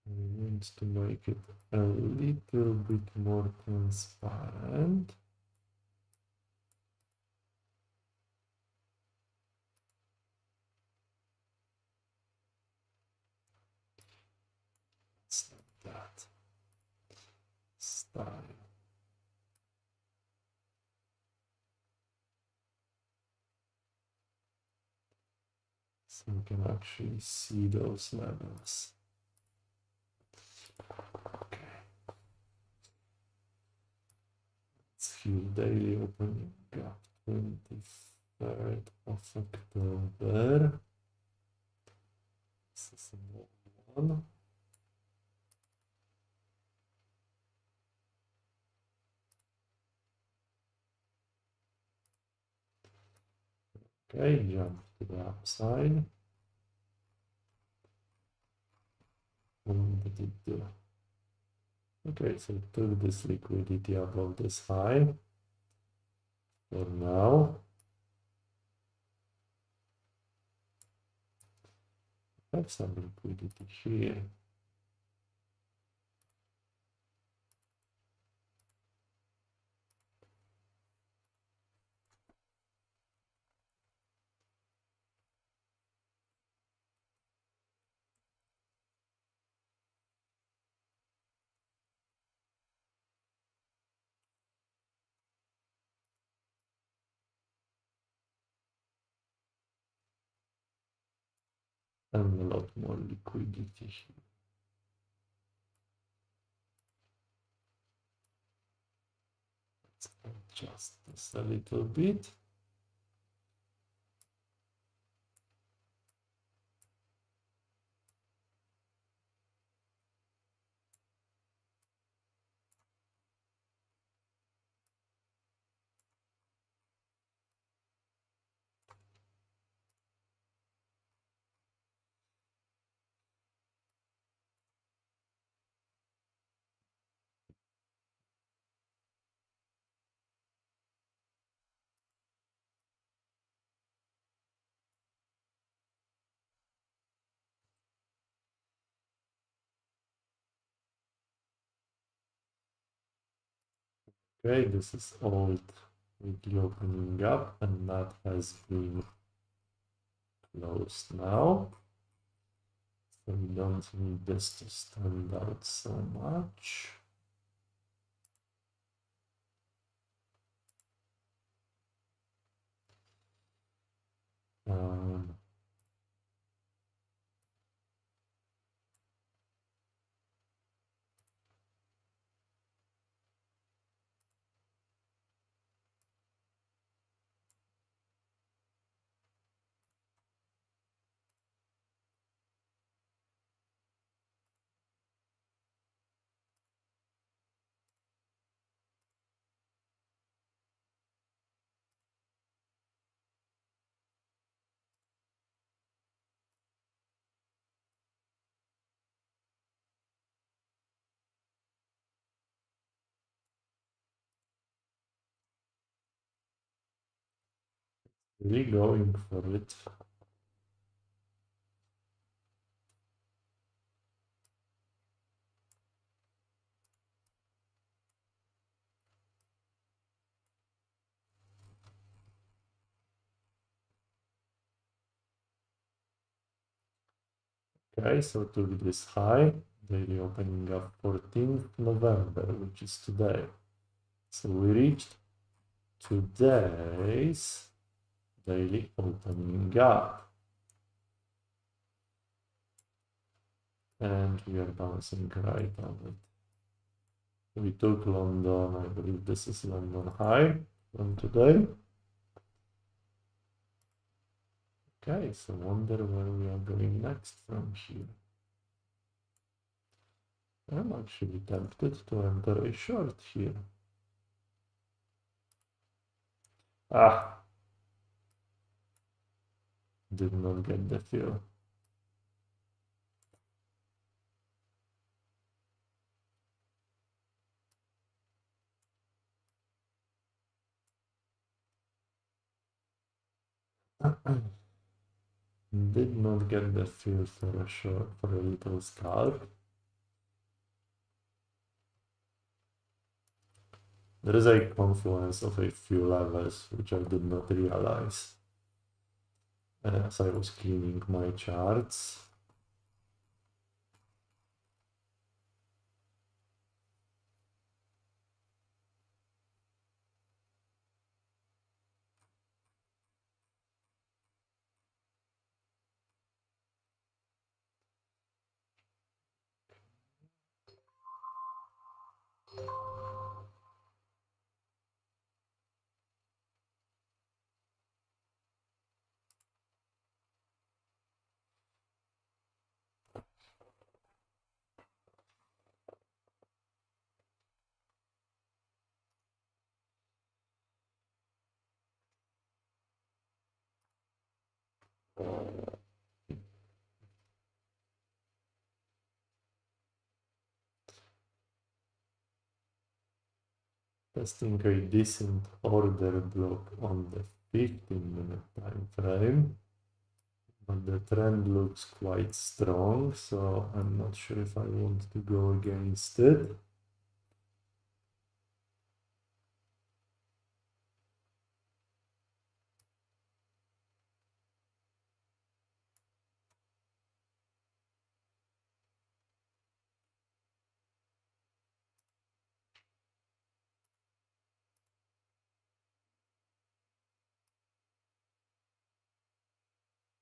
[SPEAKER 1] We need to make it a little bit more transparent. It's like that. Style. So you can actually see those levels. Okay. It's here, daily opening gap, 23rd of October. This is a one. Okay, jump to the upside. What did it do? Okay, so it took this liquidity above this high for now. Have some liquidity here. And a lot more liquidity here. Let's adjust this a little bit. Okay, this is old weekly opening up, and that has been closed now. So we don't need this to stand out so much. Really going for it. Okay, so took this high, daily opening up 14th November, which is today. So we reached today's daily opening gap. and we are bouncing right on it. We took London, I believe this is London high from today. Okay, so wonder where we are going next from here. I'm actually tempted to enter a short here. Ah, did not get the fill. Did not get the feel for a short, for a little scalp. There is a confluence of a few levels which I did not realize as I was cleaning my charts. Testing a decent order block on the 15-minute time frame, but the trend looks quite strong, so I'm not sure if I want to go against it.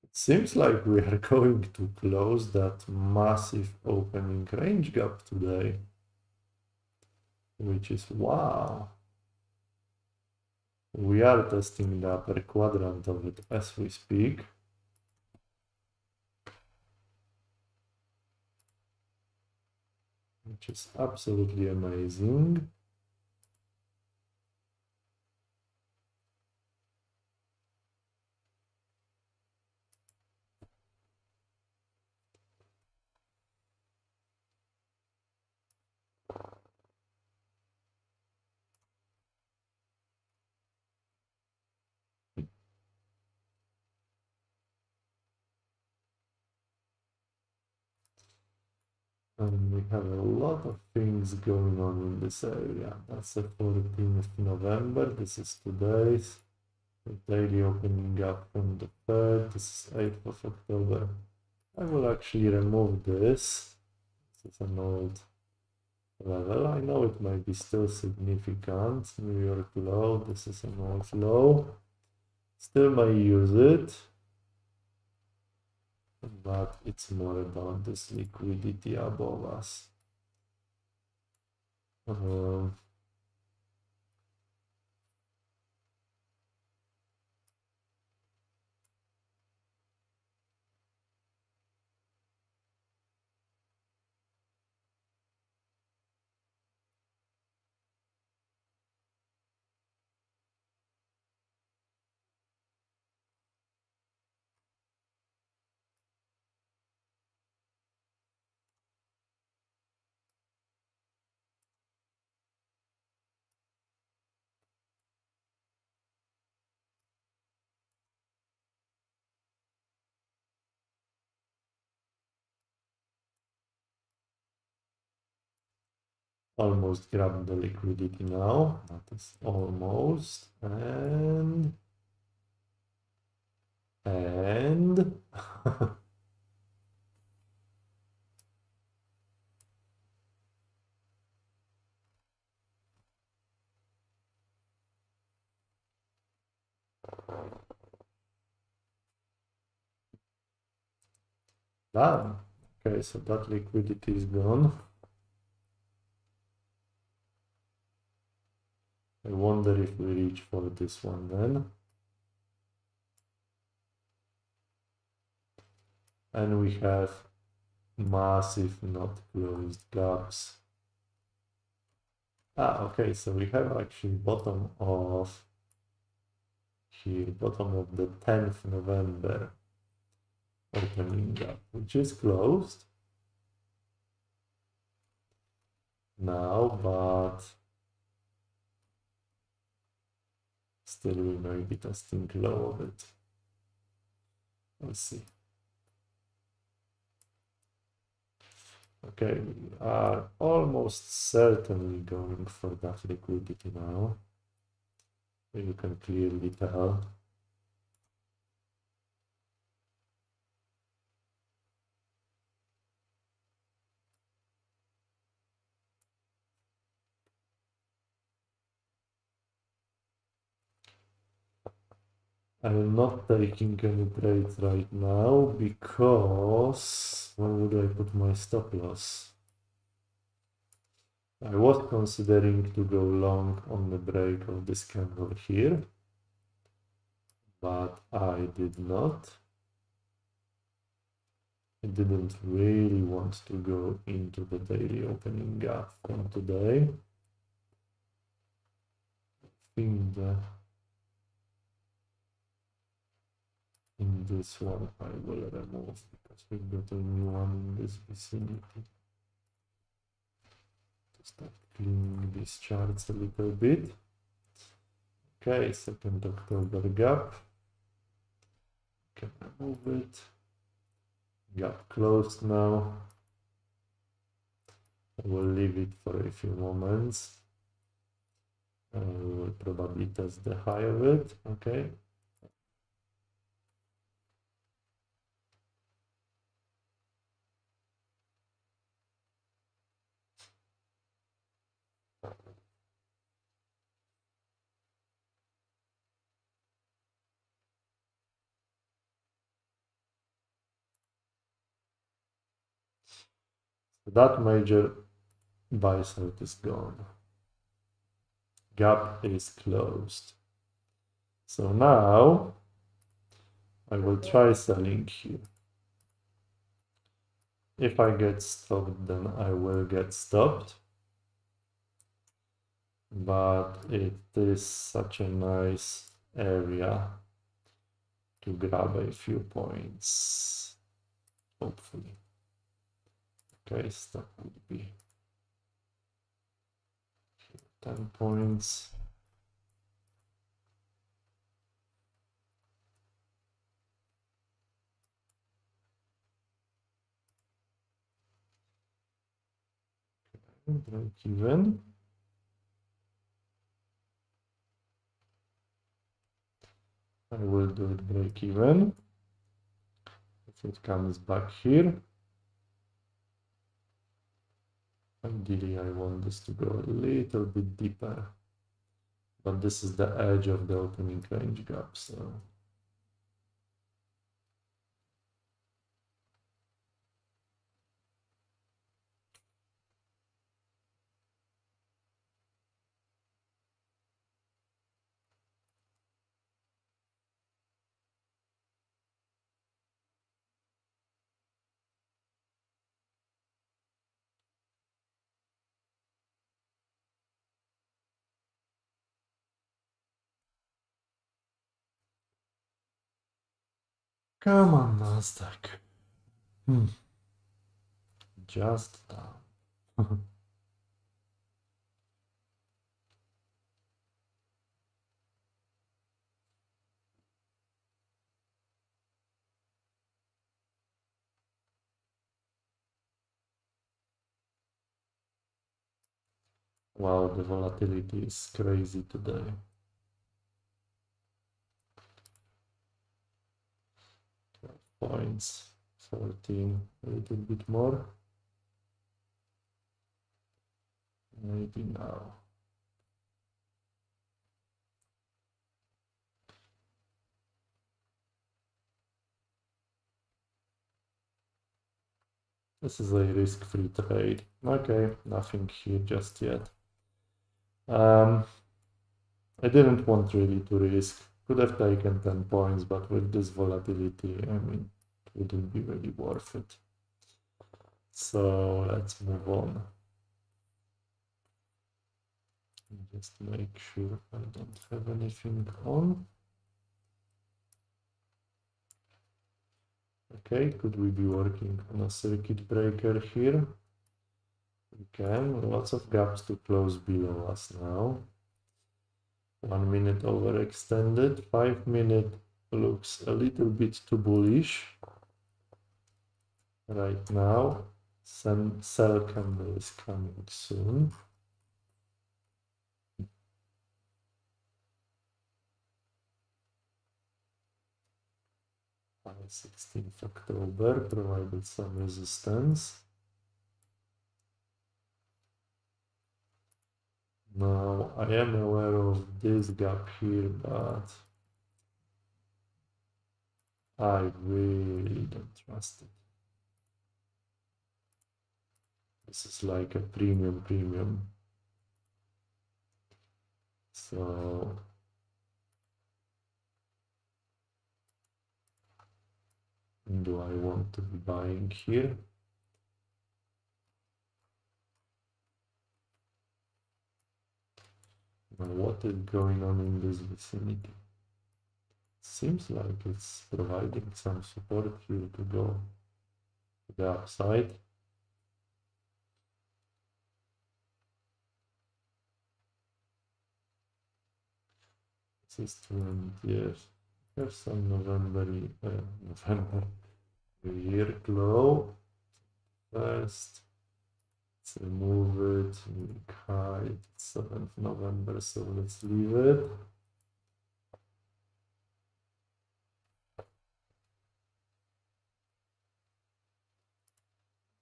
[SPEAKER 1] It seems like we are going to close that massive opening range gap today, which is wow. We are testing the upper quadrant of it as we speak. Which is absolutely amazing. And we have a lot of things going on in this area. That's the 14th November. This is today's. The daily opening up from the 3rd. This is 8th of October. I will actually remove this. This is an old level. I know it might be still significant. New York low. This is an old low. Still may use it. But it's more about this liquidity above us. Almost grab the liquidity now. That is almost. And done. Okay, so that liquidity is gone. I wonder if we reach for this one then. And we have massive not closed gaps. Okay, so we have actually bottom of here, bottom of the 10th November opening gap, which is closed now, but still we may be testing low of it. Let's see. Okay, we are almost certainly going for that liquidity now. You can clearly tell. I'm not taking any trades right now because when would I put my stop loss? I was considering to go long on the break of this candle here, but I did not. I didn't really want to go into the daily opening gap from today. I think that in this one I will remove because we've got a new one in this vicinity. To start cleaning these charts a little bit. Okay, 2nd October gap. Can remove it. Gap closed now. I will leave it for a few moments. We will probably test the high of it. Okay. That major buy side is gone. Gap is closed. So now I will try selling here. If I get stopped, then I will get stopped. But it is such a nice area to grab a few points, hopefully. Okay, so that would be 10 points. Break even. I will do it break even. If it comes back here. Ideally, I want this to go a little bit deeper. But this is the edge of the opening range gap, so. Come on, Nasdaq. Just down. Wow, the volatility is crazy today. Points, 14, a little bit more. Maybe now. This is a risk-free trade. Okay, nothing here just yet. I didn't want really to risk. Could have taken 10 points, but with this volatility, I mean, it wouldn't be really worth it. So let's move on. Just make sure I don't have anything on. Okay, could we be working on a circuit breaker here? We can. Lots of gaps to close below us now. 1 minute overextended. 5 minute looks a little bit too bullish right now. Some sell candle is coming soon. 16th October provided some resistance. Now I am aware of this gap here, but I really don't trust it. This is like a premium. So do I want to be buying here? Now what is going on in this vicinity? Seems like it's providing some support here to go to the upside. This is 20th. Have some November year glow. First, let's remove it. Hide 7th November, so let's leave it.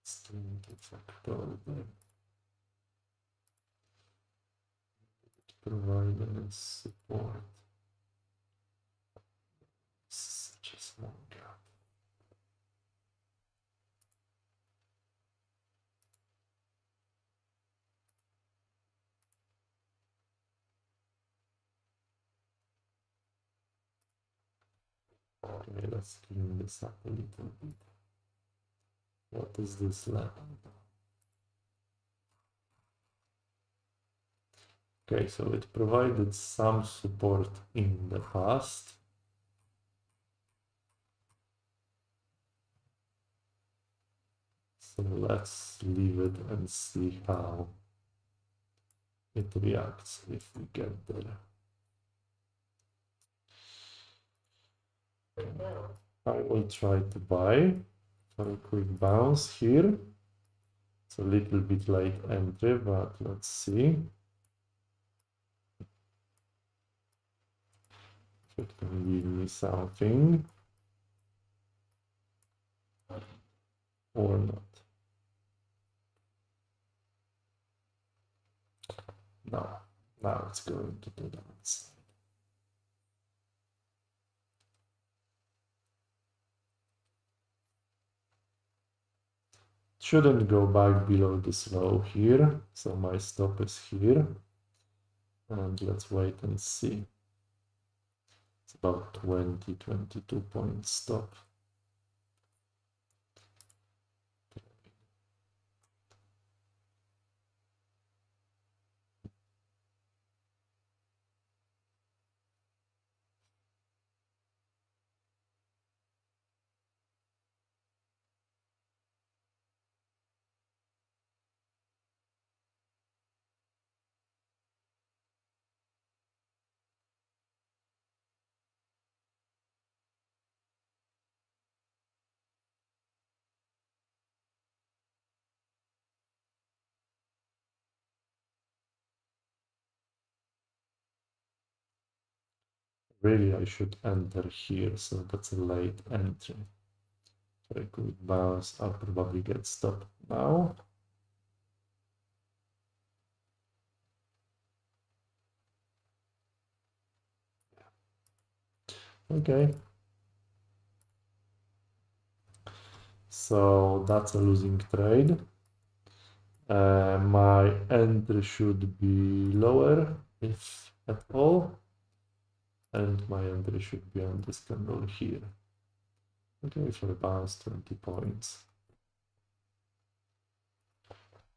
[SPEAKER 1] It's 20th October. Provide any support. Such a small gap. Okay, let's clean this up a little bit. What is this level? Okay, so it provided some support in the past. So let's leave it and see how it reacts if we get there. I will try to buy for a quick bounce here. It's a little bit late entry, but let's see if it can give me something or not. No, now it's going to the downside. Shouldn't go back below this low here, so my stop is here. And let's wait and see. It's about 22 point stop. Really, I should enter here, so that's a late entry. For a quick bounce, I'll probably get stopped now. Okay. So that's a losing trade. My entry should be lower, if at all, and my entry should be on this candle here. Okay, for balance 20 points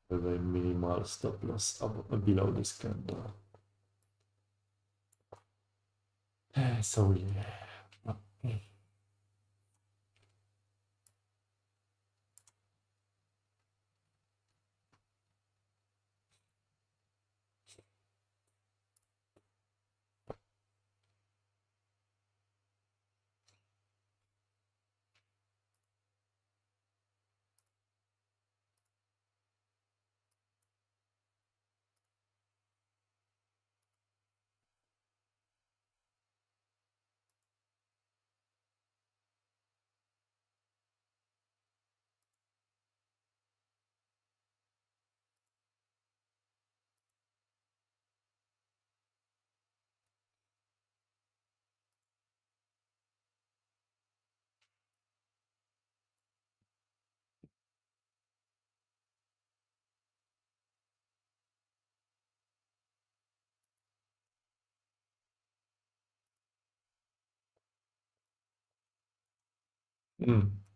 [SPEAKER 1] with a minimal stop loss below this candle. So yeah.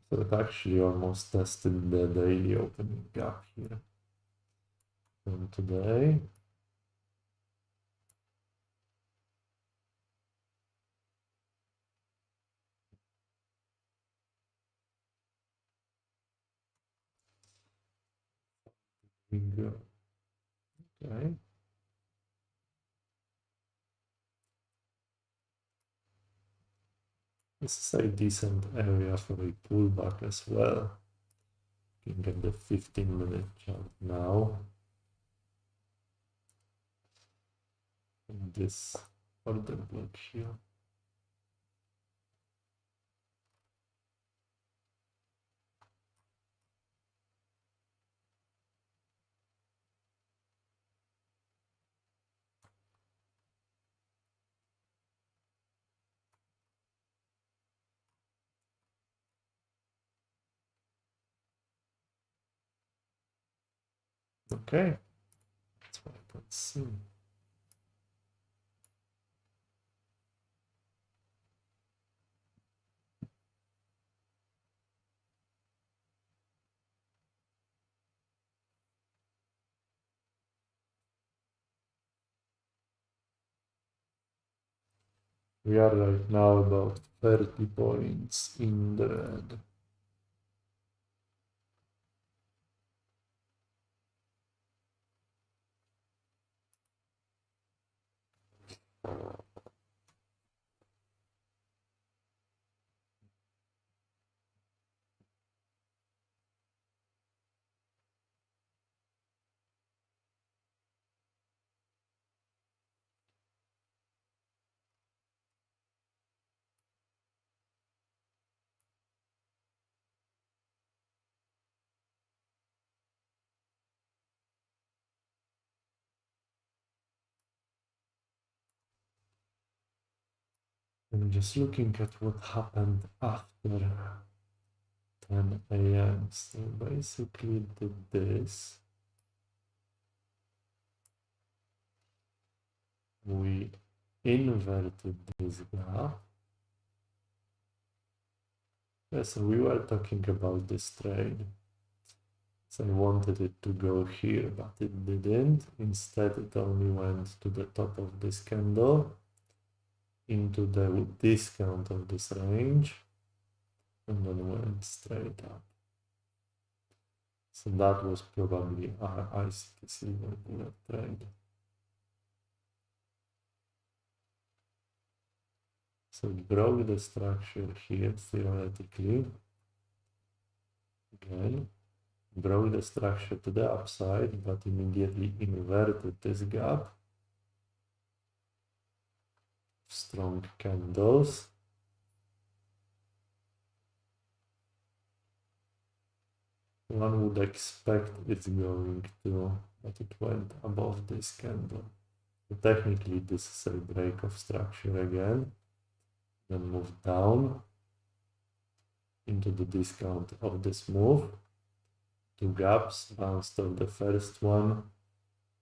[SPEAKER 1] So it actually almost tested the daily opening gap here. And today, we go. Okay. This is a decent area for a pullback as well. You can get the 15-minute chart now. And this order block here. Okay, that's what I can see. We are right now about 30 points in the red. I'm just looking at what happened after 10 a.m. So basically did this. We inverted this graph. Yeah, so we were talking about this trade. So I wanted it to go here, but it didn't. Instead, it only went to the top of this candle, into the discount of this range, and then went straight up. So that was probably our ICT silver bullet trade. So it broke the structure here theoretically. Again, broke the structure to the upside, but immediately inverted this gap. Strong candles. One would expect it's going to, but it went above this candle. So technically, this is a break of structure again. Then move down. into the discount of this move. Two gaps, bounced off the first one,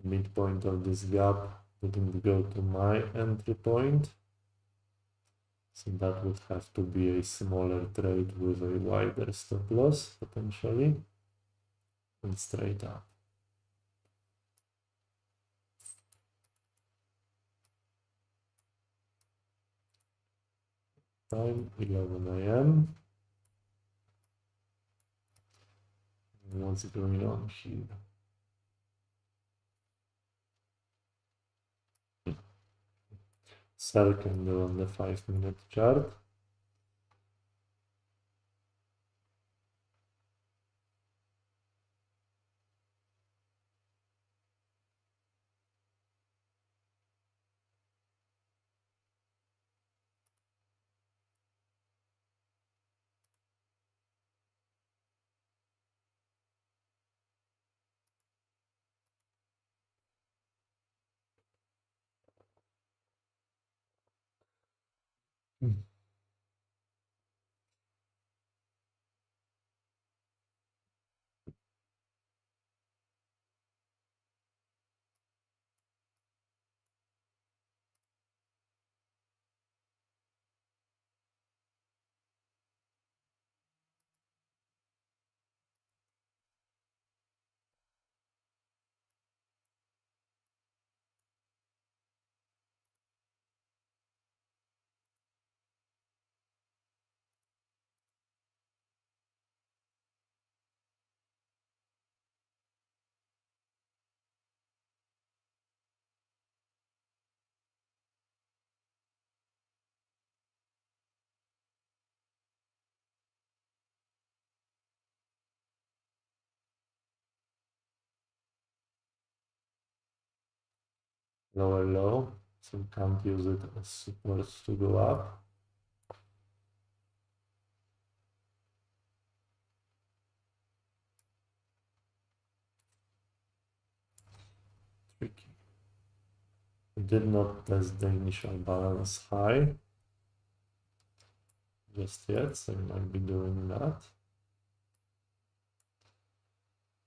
[SPEAKER 1] midpoint of this gap didn't go to my entry point. So that would have to be a smaller trade with a wider stop loss, potentially, and straight up. Time 11 a.m. What's going on here? Sell candle on the 5-minute chart. Lower low, so can't use it as support to go up. Tricky. We did not test the initial balance high just yet, so we might be doing that.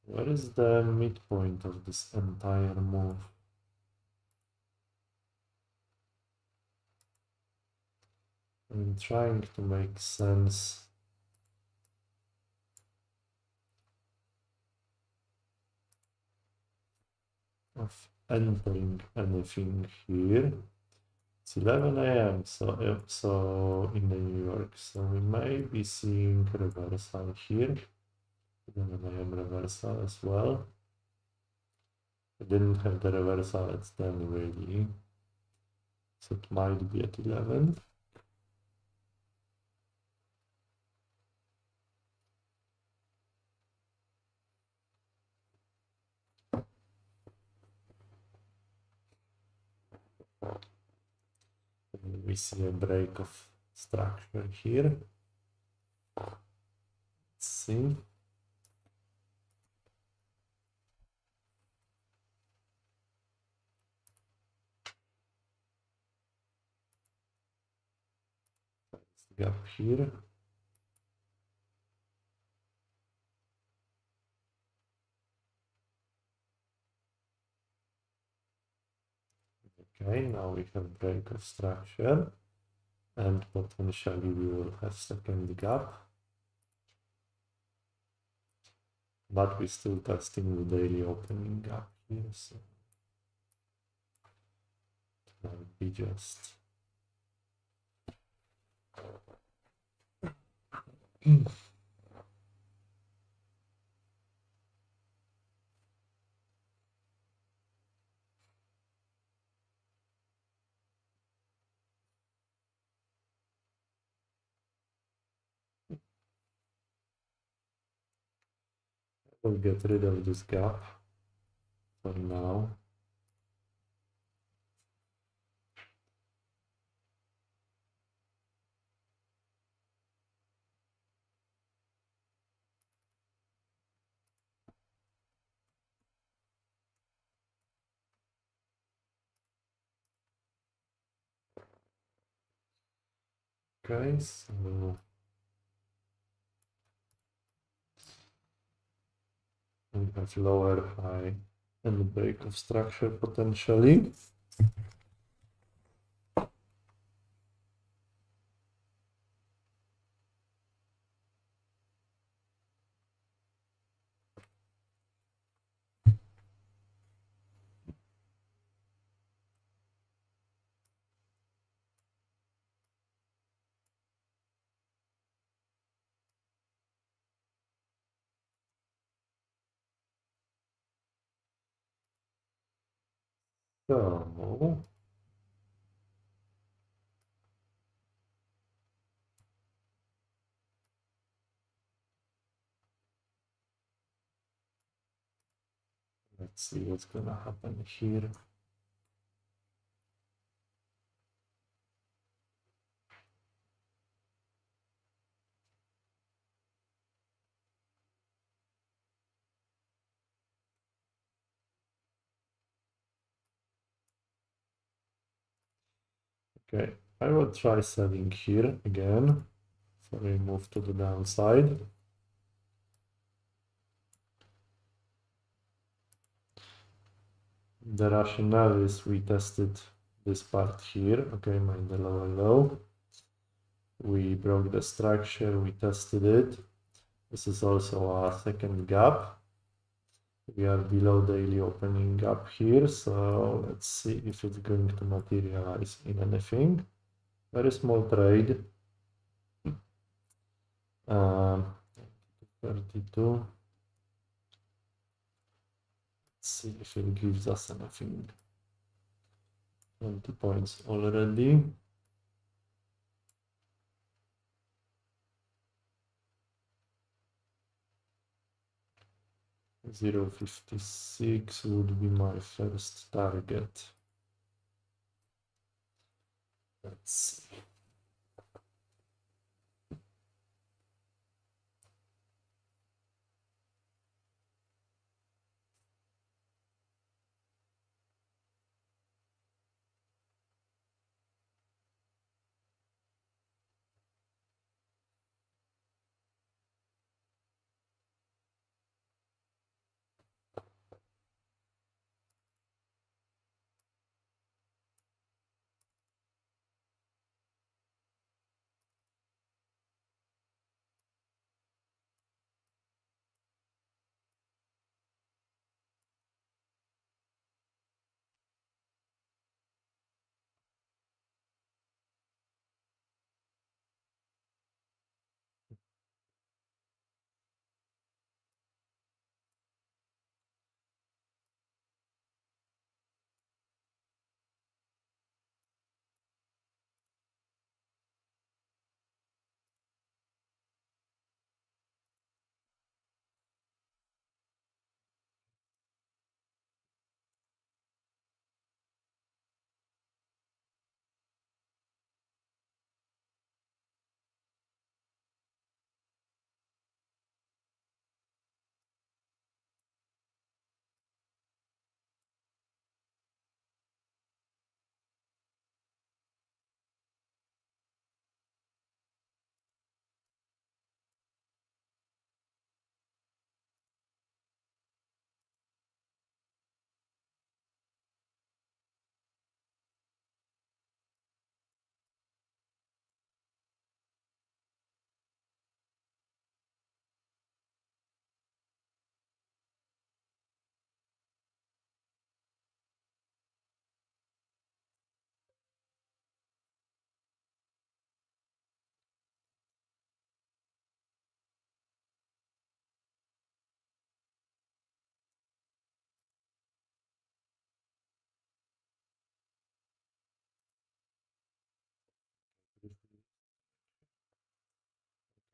[SPEAKER 1] Where is the midpoint of this entire move? I'm trying to make sense of entering anything here. It's 11 a.m. So in the New York, so we may be seeing reversal here. 11 a.m. reversal as well. I didn't have the reversal at 10 really, so it might be at 11. And we see a break of structure here. Let's see. Gap here. Okay, now we have break of structure, and potentially we will have second gap. But we're still testing the daily opening gap here, so it might be just we'll get rid of this gap for now. Okay, so We have lower, high, and break of structure potentially. So let's see what's gonna happen here. Okay, I will try selling here again before I move to the downside. The rationale is we tested this part here, okay, mind the lower low. We broke the structure, we tested it. This is also a second gap. We are below daily opening gap here, so let's see if it's going to materialize in anything. Very small trade. 32. Let's see if it gives us anything. 20 points already. $0.56 would be my first target. Let's see.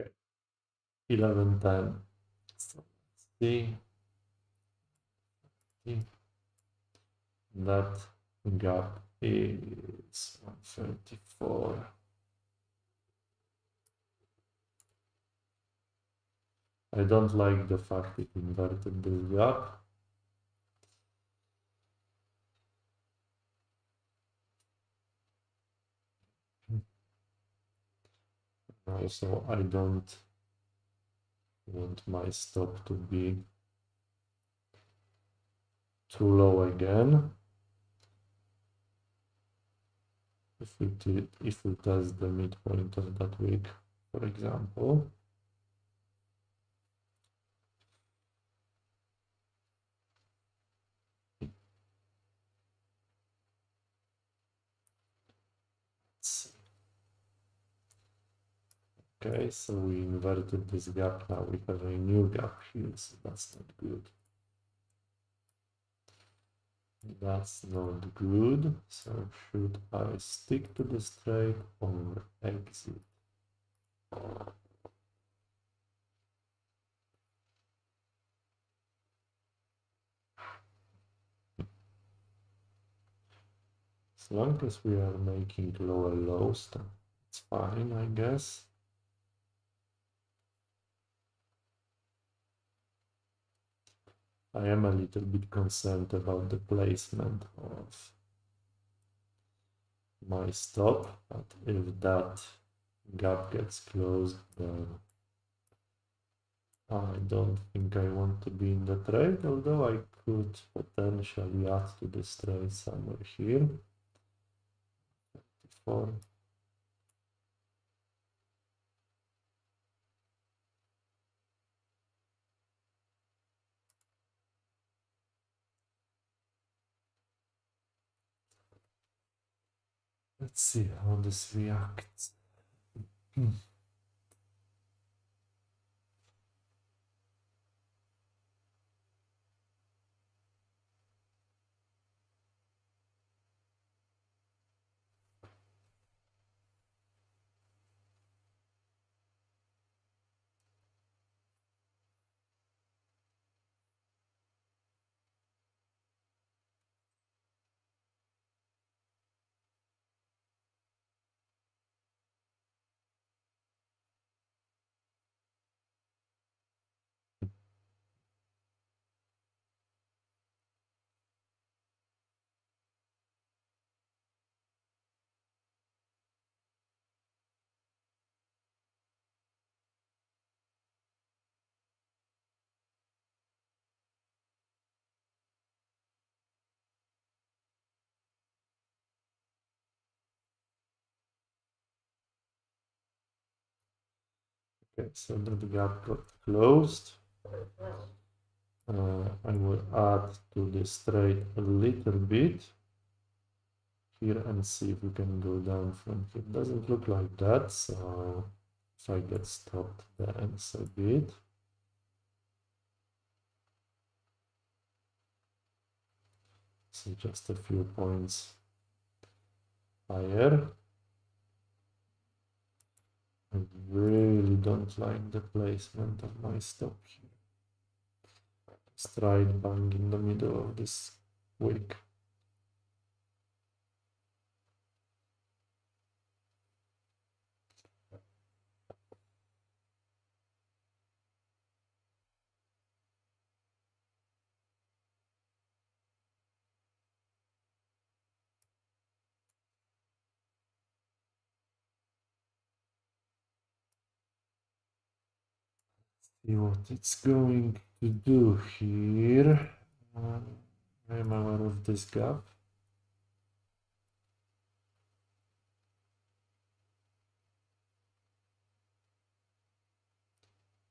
[SPEAKER 1] Okay, 11:10. So let's see. That gap is 134. I don't like the fact it inverted this gap. Also, I don't want my stop to be too low again. If we test the midpoint of that week, for example, let's see. Okay, so we inverted this gap. Now we have a new gap here, so that's not good. That's not good. So should I stick to the straight or exit? As long as we are making lower lows, then it's fine, I guess. I am a little bit concerned about the placement of my stop, but if that gap gets closed, then I don't think I want to be in the trade, although I could potentially add to this trade somewhere here. For let's see how this reacts. Okay, so that gap got closed. I will add to this trade a little bit here and see if we can go down from here. It doesn't look like that, so if I get stopped then so be it. So just a few points higher. I really don't like the placement of my stop here. Let's try it bang in the middle of this wick. See what it's going to do here. I am aware of this gap.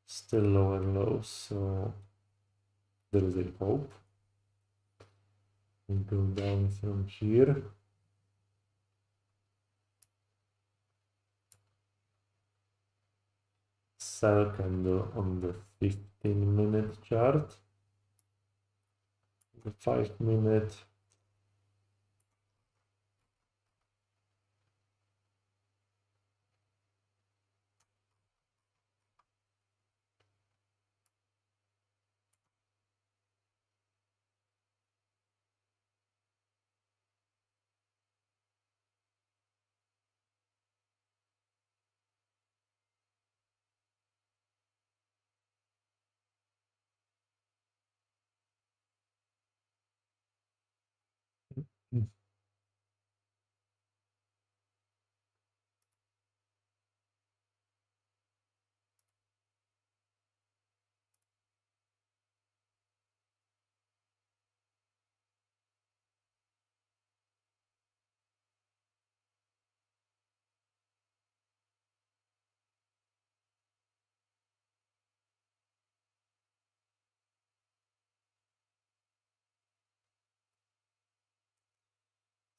[SPEAKER 1] Still lower low, so there is a hope. We go down from here. Sell candle on the 15-minute chart. The 5-minute.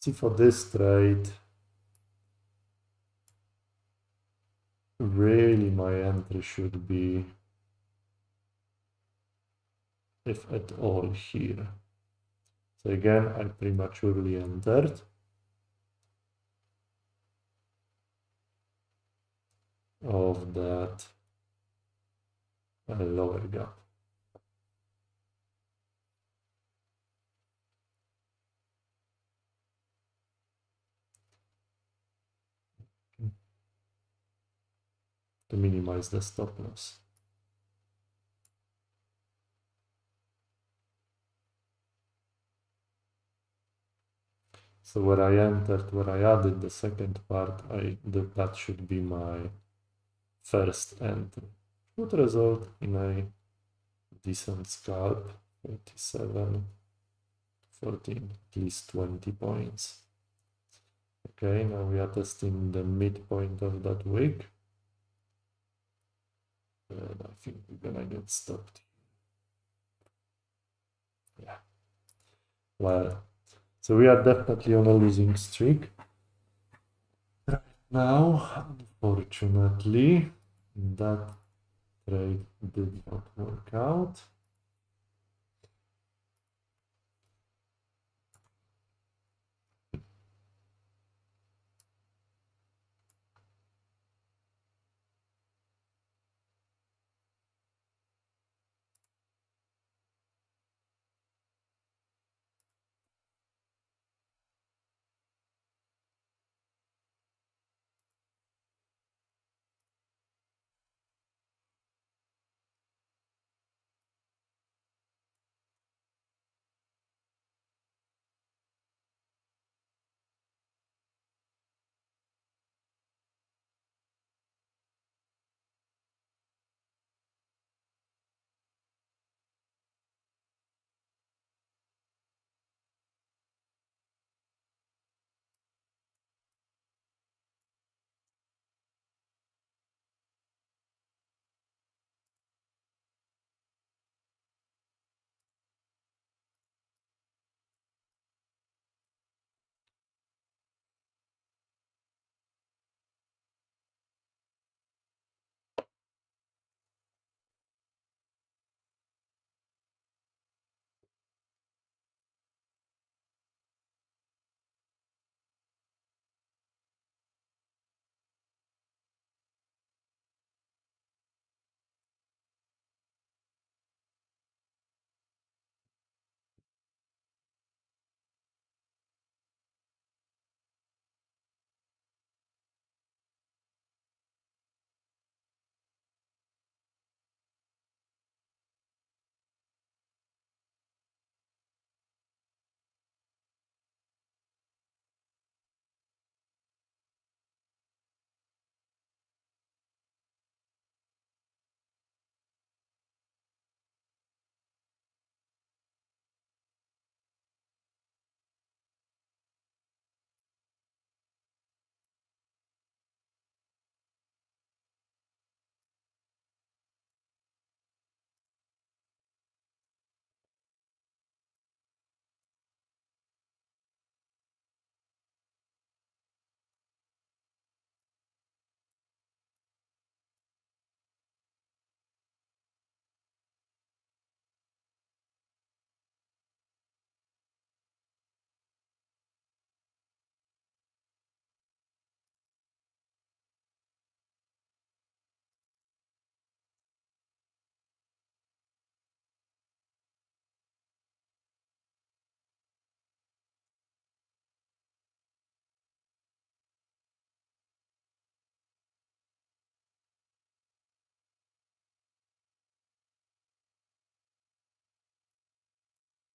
[SPEAKER 1] See, for this trade, really my entry should be, if at all, here. So again, I prematurely entered. Of that lower gap. To minimize the stop loss. So where I entered, where I added the second part, that should be my first entry. Would result in a decent scalp, 37, 14, at least 20 points. Okay, now we are testing the midpoint of that wick. And I think we're gonna get stopped. Yeah. Well, so we are definitely on a losing streak right now. Unfortunately, that trade did not work out.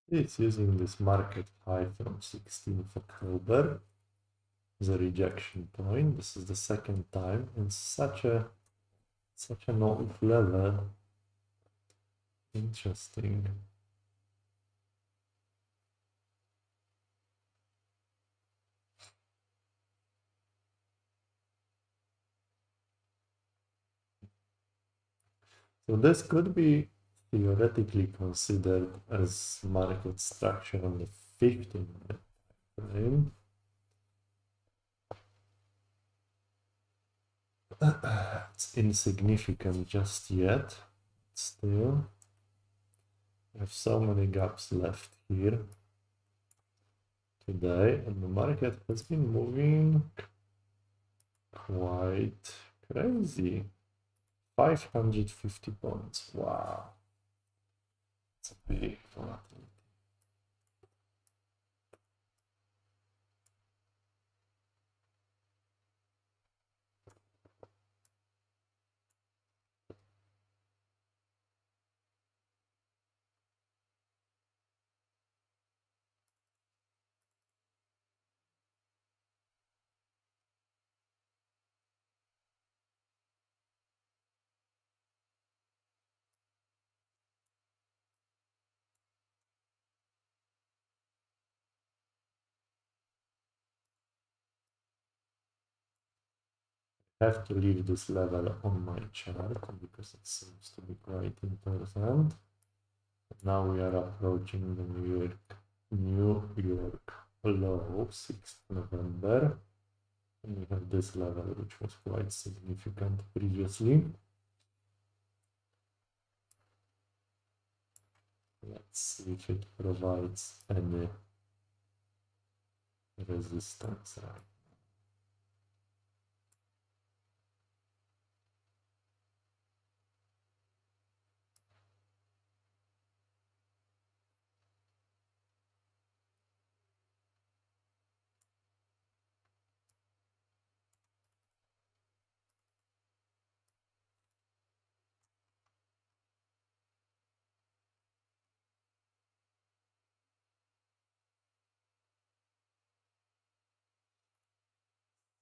[SPEAKER 1] It's using this market high from 16th October as a rejection point. This is the second time in such an old level. Interesting. So this could be theoretically considered as market structure on the 15-minute frame. It's insignificant just yet. Still, I have so many gaps left here today, and the market has been moving quite crazy. 550 points. Wow. It's a big volatility. I have to leave this level on my chart because it seems to be quite important. Now we are approaching the New York low, 6th November. And we have this level, which was quite significant previously. Let's see if it provides any resistance right.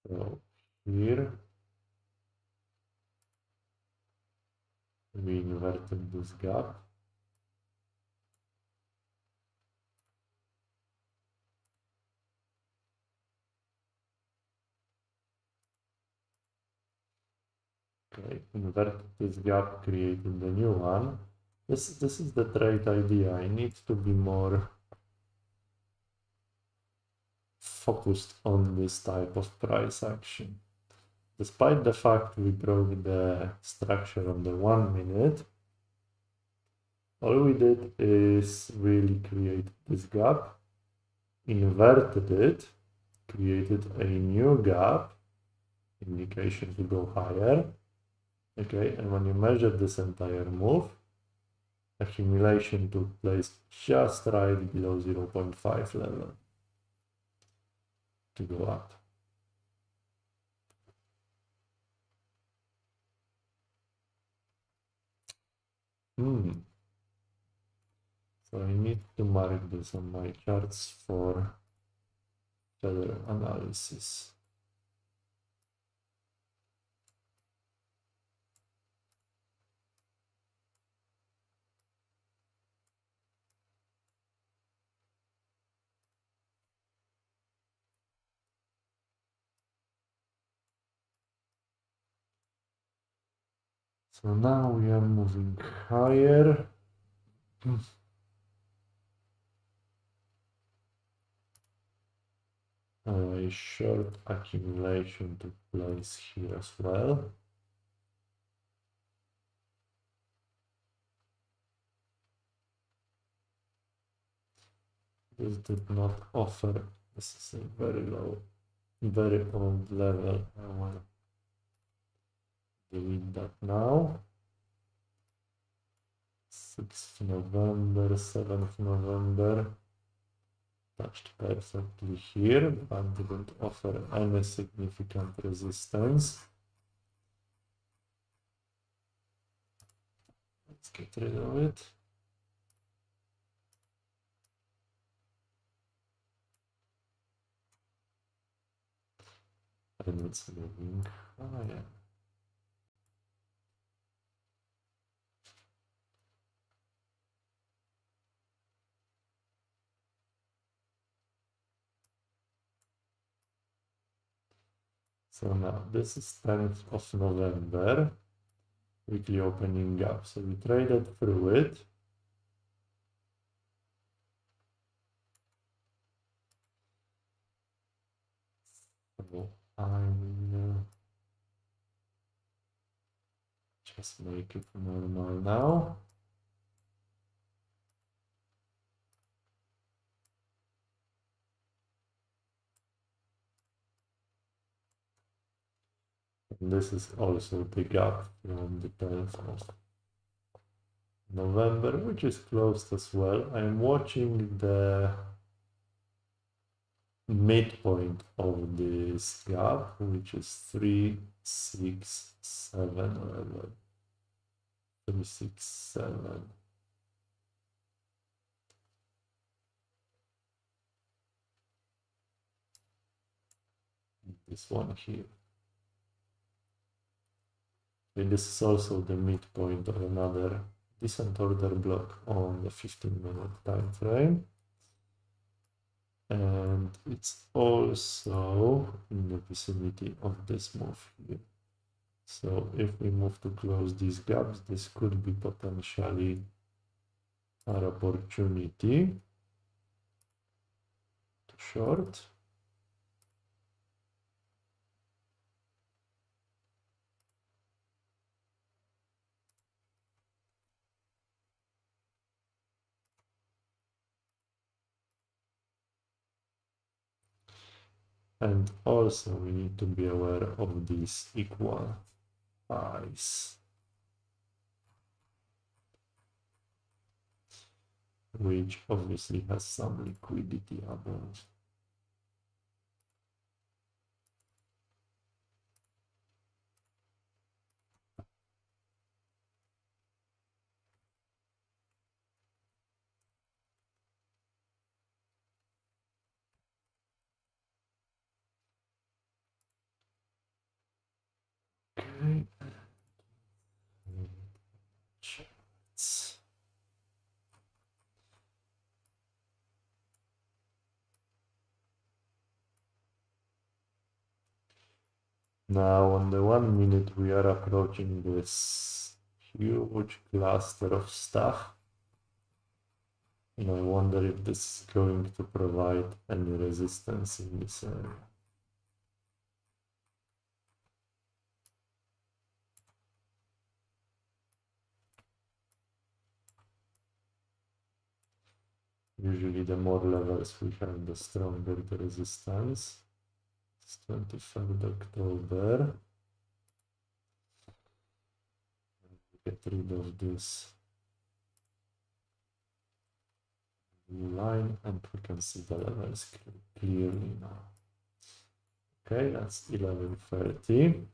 [SPEAKER 1] So here we inverted this gap. Okay, invert this gap, creating the new one. This is the trade idea. I need to be more focused on this type of price action. Despite the fact we broke the structure on the 1 minute, all we did is really create this gap, inverted it, created a new gap, indication to go higher. Okay, and when you measure this entire move, accumulation took place just right below 0.5 level to go up. So I need to mark this on my charts for further analysis. So now we are moving higher. A short accumulation took place here as well. This did not offer. This is a very low, very old level. I will delete that now. 6th November, 7th November. Touched perfectly here, but didn't offer any significant resistance. Let's get rid of it. And it's moving higher. So now this is 10th of November, weekly opening gap. So we traded through it. So just make it normal now. And this is also the gap from the 10th of November, which is closed as well. I'm watching the midpoint of this gap, which is 367 level. 367. This one here. And this is also the midpoint of another decent order block on the 15-minute time frame. And it's also in the vicinity of this move here. So if we move to close these gaps, this could be potentially our opportunity to short. And also we need to be aware of these equal highs, which obviously has some liquidity above. Okay. Charts. Now on the 1 minute we are approaching this huge cluster of stuff. And I wonder if this is going to provide any resistance in this area. Usually the more levels we have, the stronger the resistance. It's 23rd October. Get rid of this line and we can see the levels clearly now. Okay, that's 11:30.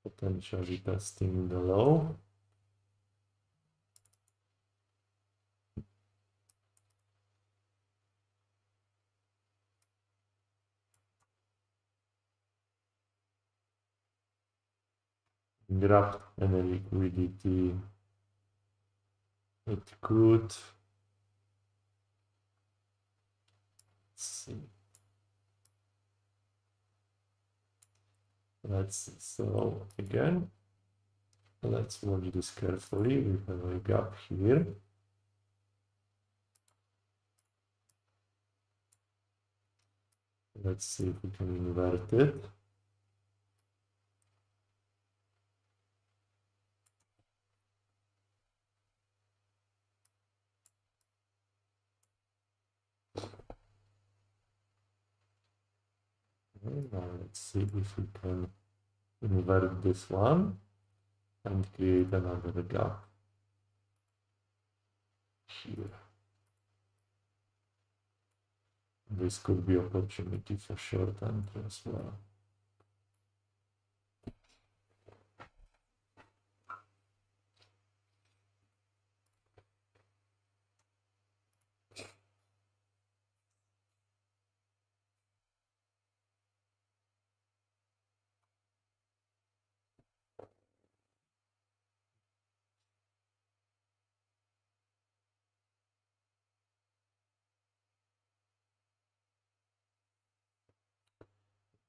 [SPEAKER 1] Potentially testing the low. Grab any liquidity. It could. Let's see. So again, let's watch this carefully. We have a gap here. Let's see if we can invert it. Okay, now let's see if we can invert this one and create another gap here. This could be opportunity for short entry as well.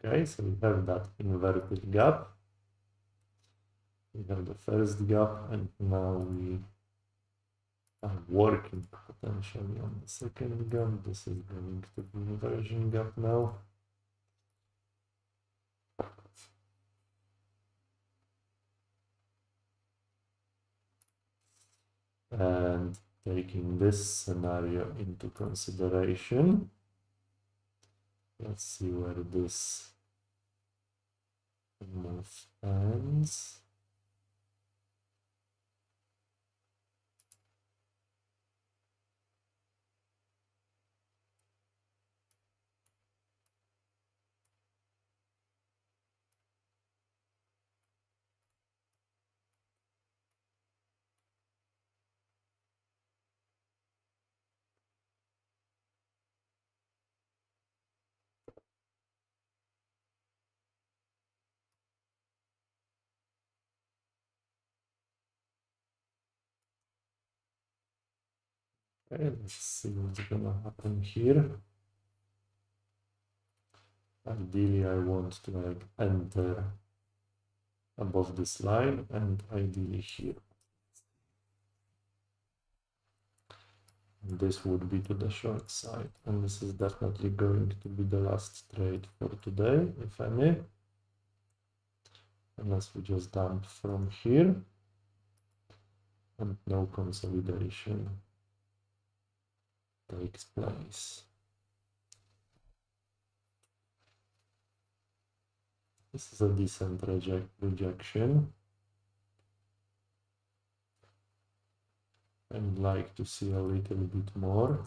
[SPEAKER 1] Okay, so we have that inverted gap. We have the first gap, and now we I'm working potentially on the second gap. This is going to be inversion gap now. And taking this scenario into consideration, let's see where this move ends. Okay, let's see what's gonna happen here. Ideally, I want to like enter above this line and ideally here. And this would be to the short side. And this is definitely going to be the last trade for today, if any. Unless we just dump from here and no consolidation takes place. This is a decent rejection. I would like to see a little bit more.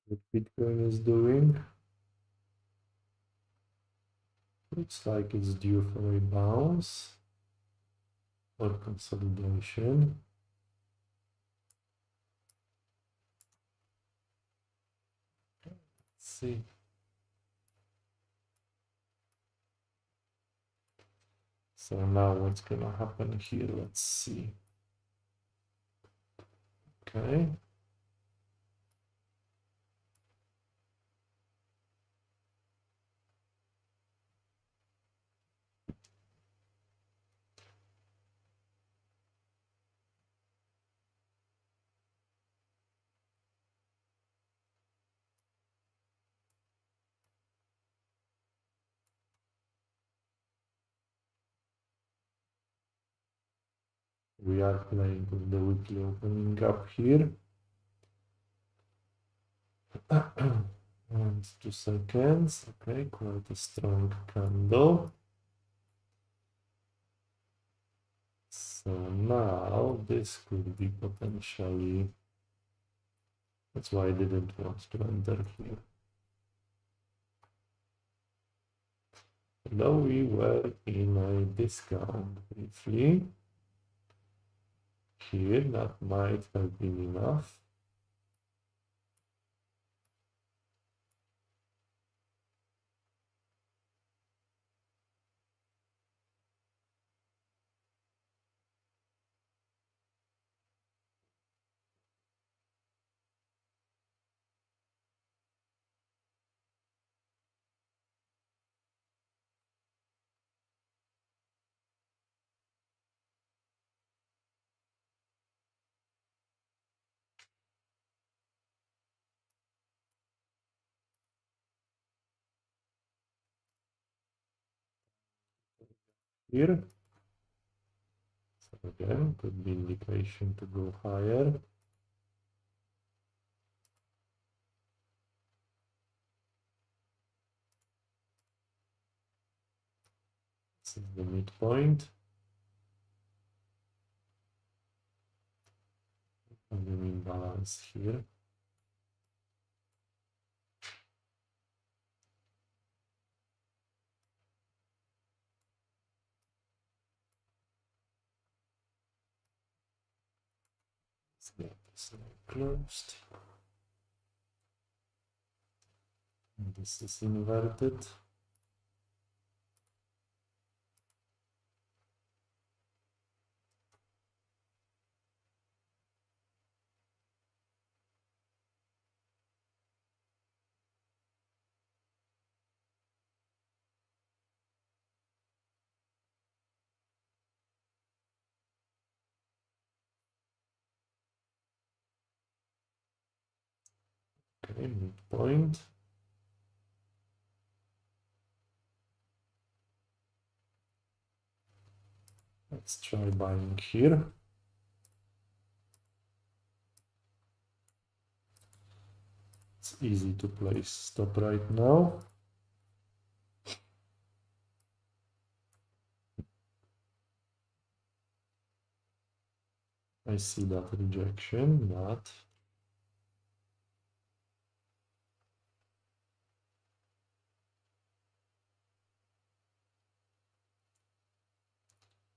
[SPEAKER 1] What Bitcoin is doing. Looks like it's due for a bounce or consolidation. Let's see. So now what's gonna happen here? Let's see. Okay. We are playing with the weekly opening up here. And 2 seconds. Okay, quite a strong candle. So now this could be potentially, that's why I didn't want to enter here. Though we were in a discount briefly, here that might have been enough. Here, so again, could be indication to go higher. This is the midpoint. Volume imbalance here. Let's get this closed. And this is inverted. Okay, midpoint. Let's try buying here. It's easy to place stop right now. I see that rejection, but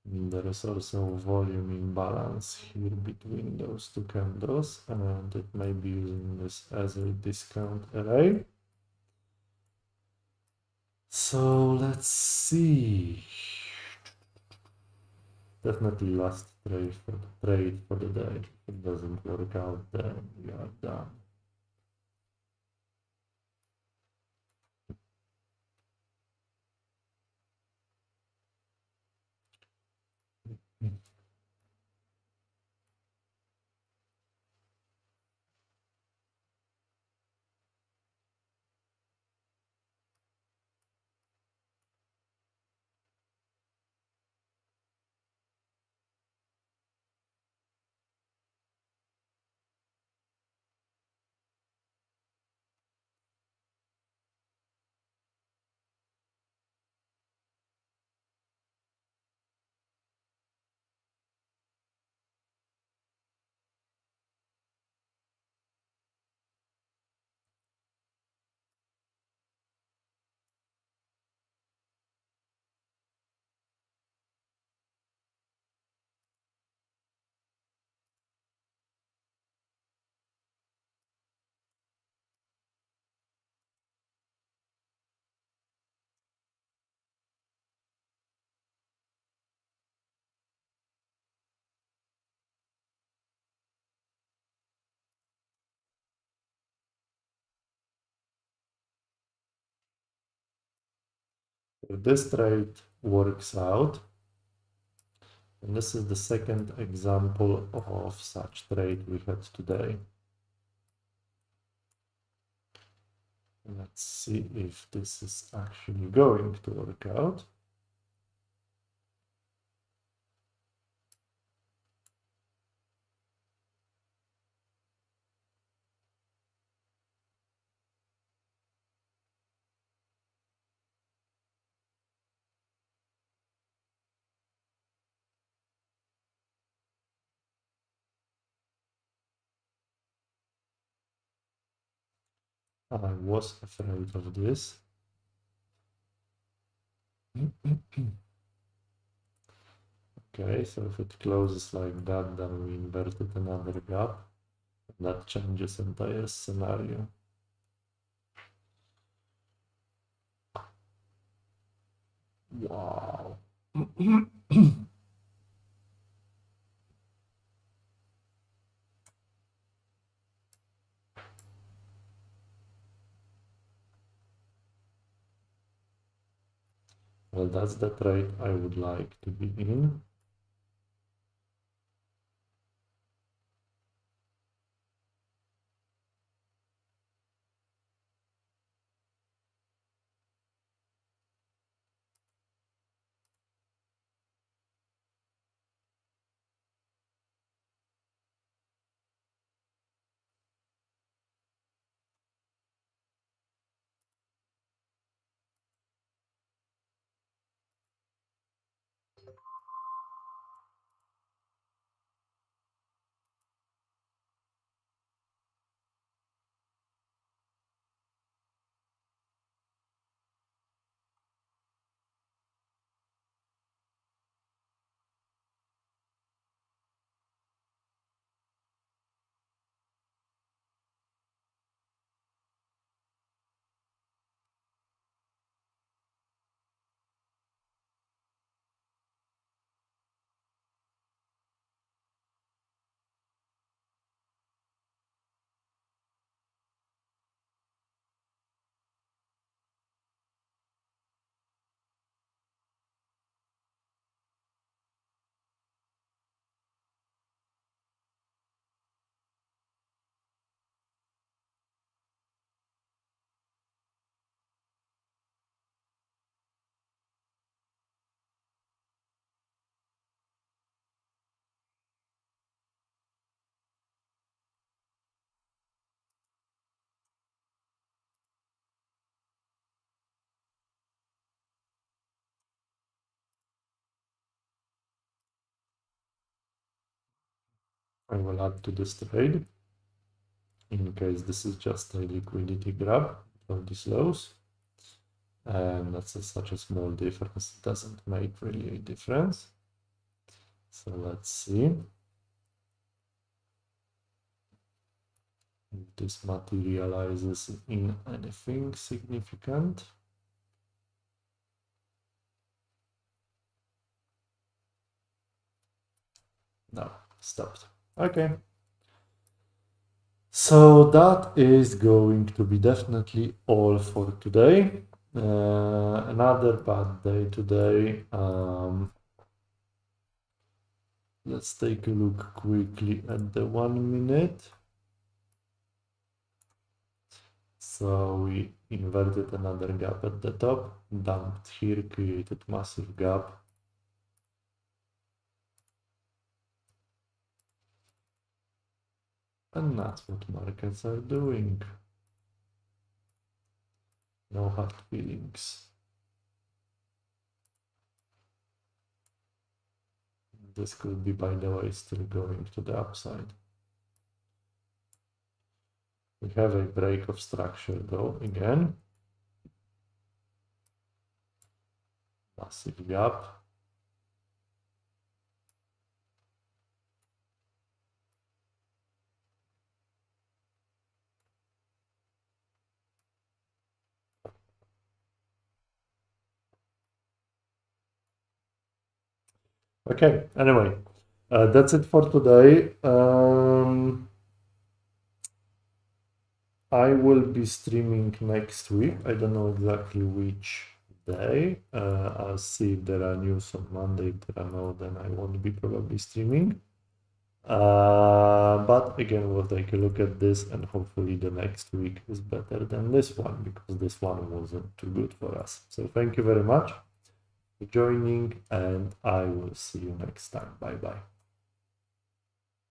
[SPEAKER 1] there is also volume imbalance here between those two candles, and it may be using this as a discount array. So let's see. Definitely last trade for the day. If it doesn't work out, then we are done. If this trade works out, and this is the second example of such trade we had today. Let's see if this is actually going to work out. I was afraid of this. Okay, so if it closes like that, then we inverted another gap. That changes entire scenario. Wow. Well, that's the trade I would like to be in. I will add to this trade in case this is just a liquidity grab for these lows. And that's such a small difference, it doesn't make really a difference. So let's see if this materializes in anything significant. No, stopped. Okay. So that is going to be definitely all for today. Another bad day today. Let's take a look quickly at the 1 minute. So we inverted another gap at the top, dumped here, created massive gap. And that's what markets are doing. No hard feelings. This could be, by the way, still going to the upside. We have a break of structure though, again. Massive gap. Okay, anyway, that's it for today. I will be streaming next week. I don't know exactly which day. I'll see if there are news on Monday. If there are no, then I won't be probably streaming. But again, we'll take a look at this, and hopefully the next week is better than this one, because this one wasn't too good for us. So thank you very much for joining, and I will see you next time. Bye bye.